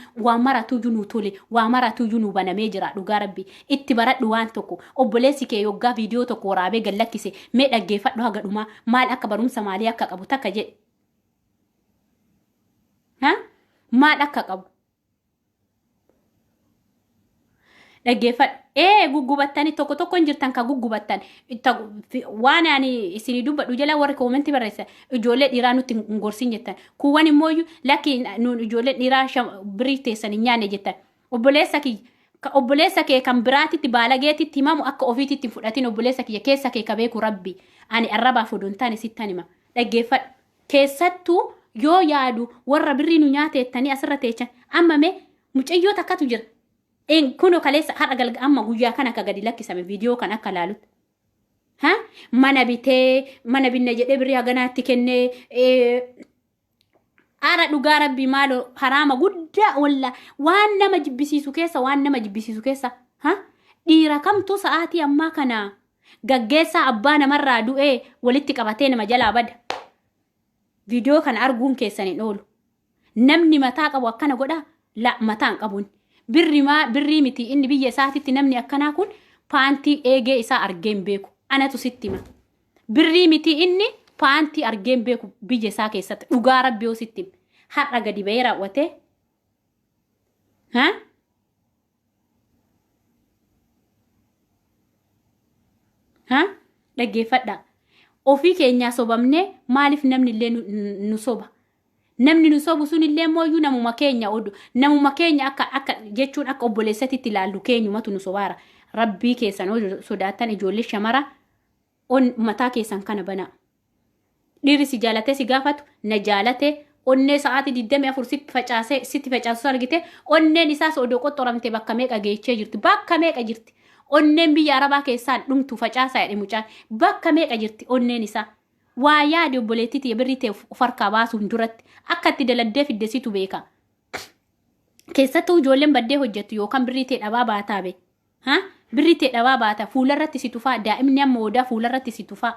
nu tole waa maratuyyuu nu banamee jira dhugaa rabbii itti baradhu waan tokko obboleessi kee yoggaa viidiyoo tokko waraabee gallakkise mee dhaggeeffadhu haga dhumaa maal akka barumsa maalii akka qabu takka jedhe maal akka qabu dhaggeeffadhu guggubattanii tokko hin jirtan ka guggubattan waan ani isinii dubbadhu jala warri koomentii barreessa ijoollee dhiiraa nutti hin gorsin jettan kuwwan immoo lakki nuun ijoollee dhiiraa birrii teessan hin nyaanne jettan obboleessa kee kan biraatitti baalageetitti himamu akka ofiititti hin fudhatin obboleessa kiyya keessa kee ka beeku rabbi ani arrabaaf odoon taane sittan hima dhaggeeffadhu keessattuu yoo yaadu warra birrii nu nyaateettanii asirra teechan amma mee mucayyoo takkatu jira kuno kaleessa har'a galga amma guyyaa kana akka gadi lakkisame viidiyoo kan akka laalutti mana binne jedhee birrii haganaatti kennee ara dhugaa rabbii maalo haraama guddaa walla waan nama jibbisiisu keessa dhiira kamtu sa'aatii ammaa kana gaggeessaa abbaa namarraa du'ee walitti qabatee nama jalaa bada. Viidiyoo kana arguun keessan hin oolu. Namni mataa qabu akkana godha la mataan qabuun. Birrii miti inni biyya isaatitti namni akkanaa kun paantii eegee isaa argeen beeku. Anatu sitti hima. Birrii miti inni paantii argeen beeku biyya isaa keessatti dhugaa rabbi yoo sitti hima. Har'a gadi ba'ee raawwatee. Dhaggeeffadha. Ofii keenyaa sobamnee maaliif namni illee nu soba? Namni nu sobu sun illee mooyyuu namuma keenya odu. Namuma keenya akka jechuun akka obboleessatitti ilaallu keenyumatu nu sobaara. Rabbii keessan sodaattan ijoollee shamara on mataa keessan kana bana. Dhiirri si jaalatee si gaafatu na jaalatee onnee sa'aatii 24 sitti facaasu argite onneen isaas odoo qoxxoramte bakka meeqa geechee jirti? Bakka meeqa jirti? Onneen biyya Arabaa keessaan dhumtu facaasaa jedhe mucaan bakka meeqa jirti onneen isaa? Waa yaade obboleettiitii birrii ta'e of harkaa baasuun duratti akka itti daladdee fiddesitu beeka. Keessattuu ijoolleen baddee hojjettu yookaan birrii ta'e dhabaa baataa be. Birrii ta'e dhabaa baata fuularratti si tufaa daa'imni amma odaa fuularratti si tufaa.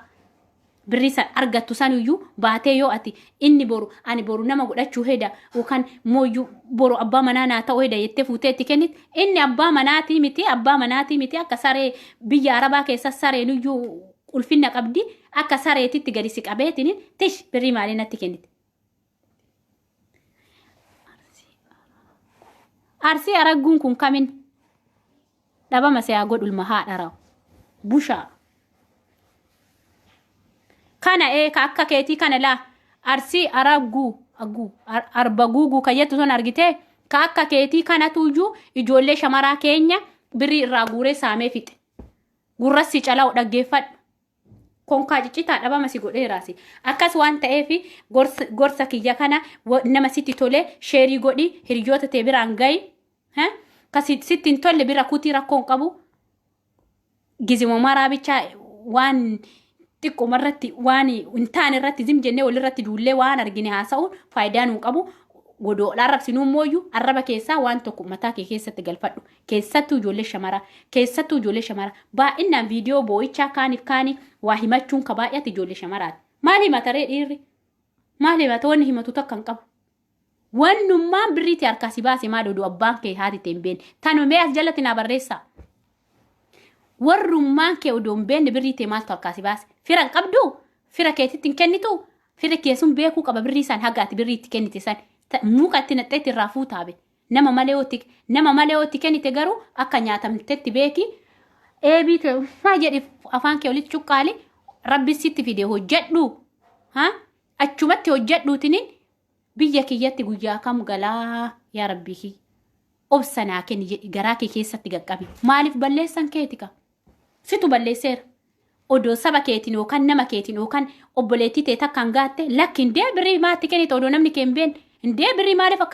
Birrii san argattu sanuyyuu baatee yoo ati inni boru ani boru nama godhachuu heda yookaan mooyyuu boru abbaa manaa naa ta'uu heda jettee fuutee itti kennit inni abbaa manaatii miti akka saree biyya Arabaa keessa sareenuyyuu ulfinna qabdi akka sareetitti gadi si qabeetiin tish birrii maalii natti kennite. Arsii aragguun kun kamin dhabama siyaa godhulma haadha raa'u bushaa. Kana ka akka keetii kana laa arsii arba guuguu kayyattu son argitee ka akka keetii kanatuyyuu ijoollee shamaraa keenya birrii irraa guuree saamee fixe. Gurrassi calaa dhaggeeffadhu. Konkaa ciccitaa dhabama si godheeraasi. Akkas waan ta'eef gorsa kiyya kana nama sitti tolee sheerii godhi hiriyoota ta'e biraan gahi. Kasi sitti hin tolle bira kutii rakkoon qabu. Gizimo maraa bichaa waan xiqquma irratti waan hin taane irratti zim jennee walirratti duullee waan argine haasa'uun faayidaa nuun qabu. Godoodhaa arrabsinuun mooyyuu arraba keessaa waan tokko mataa kee keessatti galfadhu. Keessattuu ijoollee shamaraa baay'inaan viidiyoo boo'ichaa kaanii waa himachuun ka baay'ate ijoollee shamaraati. Maal himata ree dhiirri? Maal himata wanni himatu takka hin qabu? Wannummaan birriitti harkaa si baase maal oduu abbaan kee haati ta'e hin beekne. Tanumee as jalatti naa barreessaa. Warrummaan kee odoo hin beekne birriitti maaltu harkaa si baase? Fira hin qabduu? Fira keetitti hin kennitu? Fira keessuun beekuu qaba birrii isaan hagaati birriitti kennite san. Muukatti naqxeetti irraa fuutaabe nama malee ooti kennite garuu akka nyaatamtetti beeki eebii ta'e maa jedhi afaan kee walitti cuqqaali rabbi sitti fide hojjedhu achumatti hojjedhuutiniin biyya kiyyatti guyyaa kam galaa yaa rabbii kiyya obsanaa kenni jedhi garaa kee keessatti gaqqabi maaliif balleessan keeti ka situ balleesseera odoo saba keetiin yookaan nama keetiin yookaan obboleettii ta'e takkaan gaatte lakkiin deebirii maatti kennite odoo namni kee hin beekne. Ndee birrii maaliif akka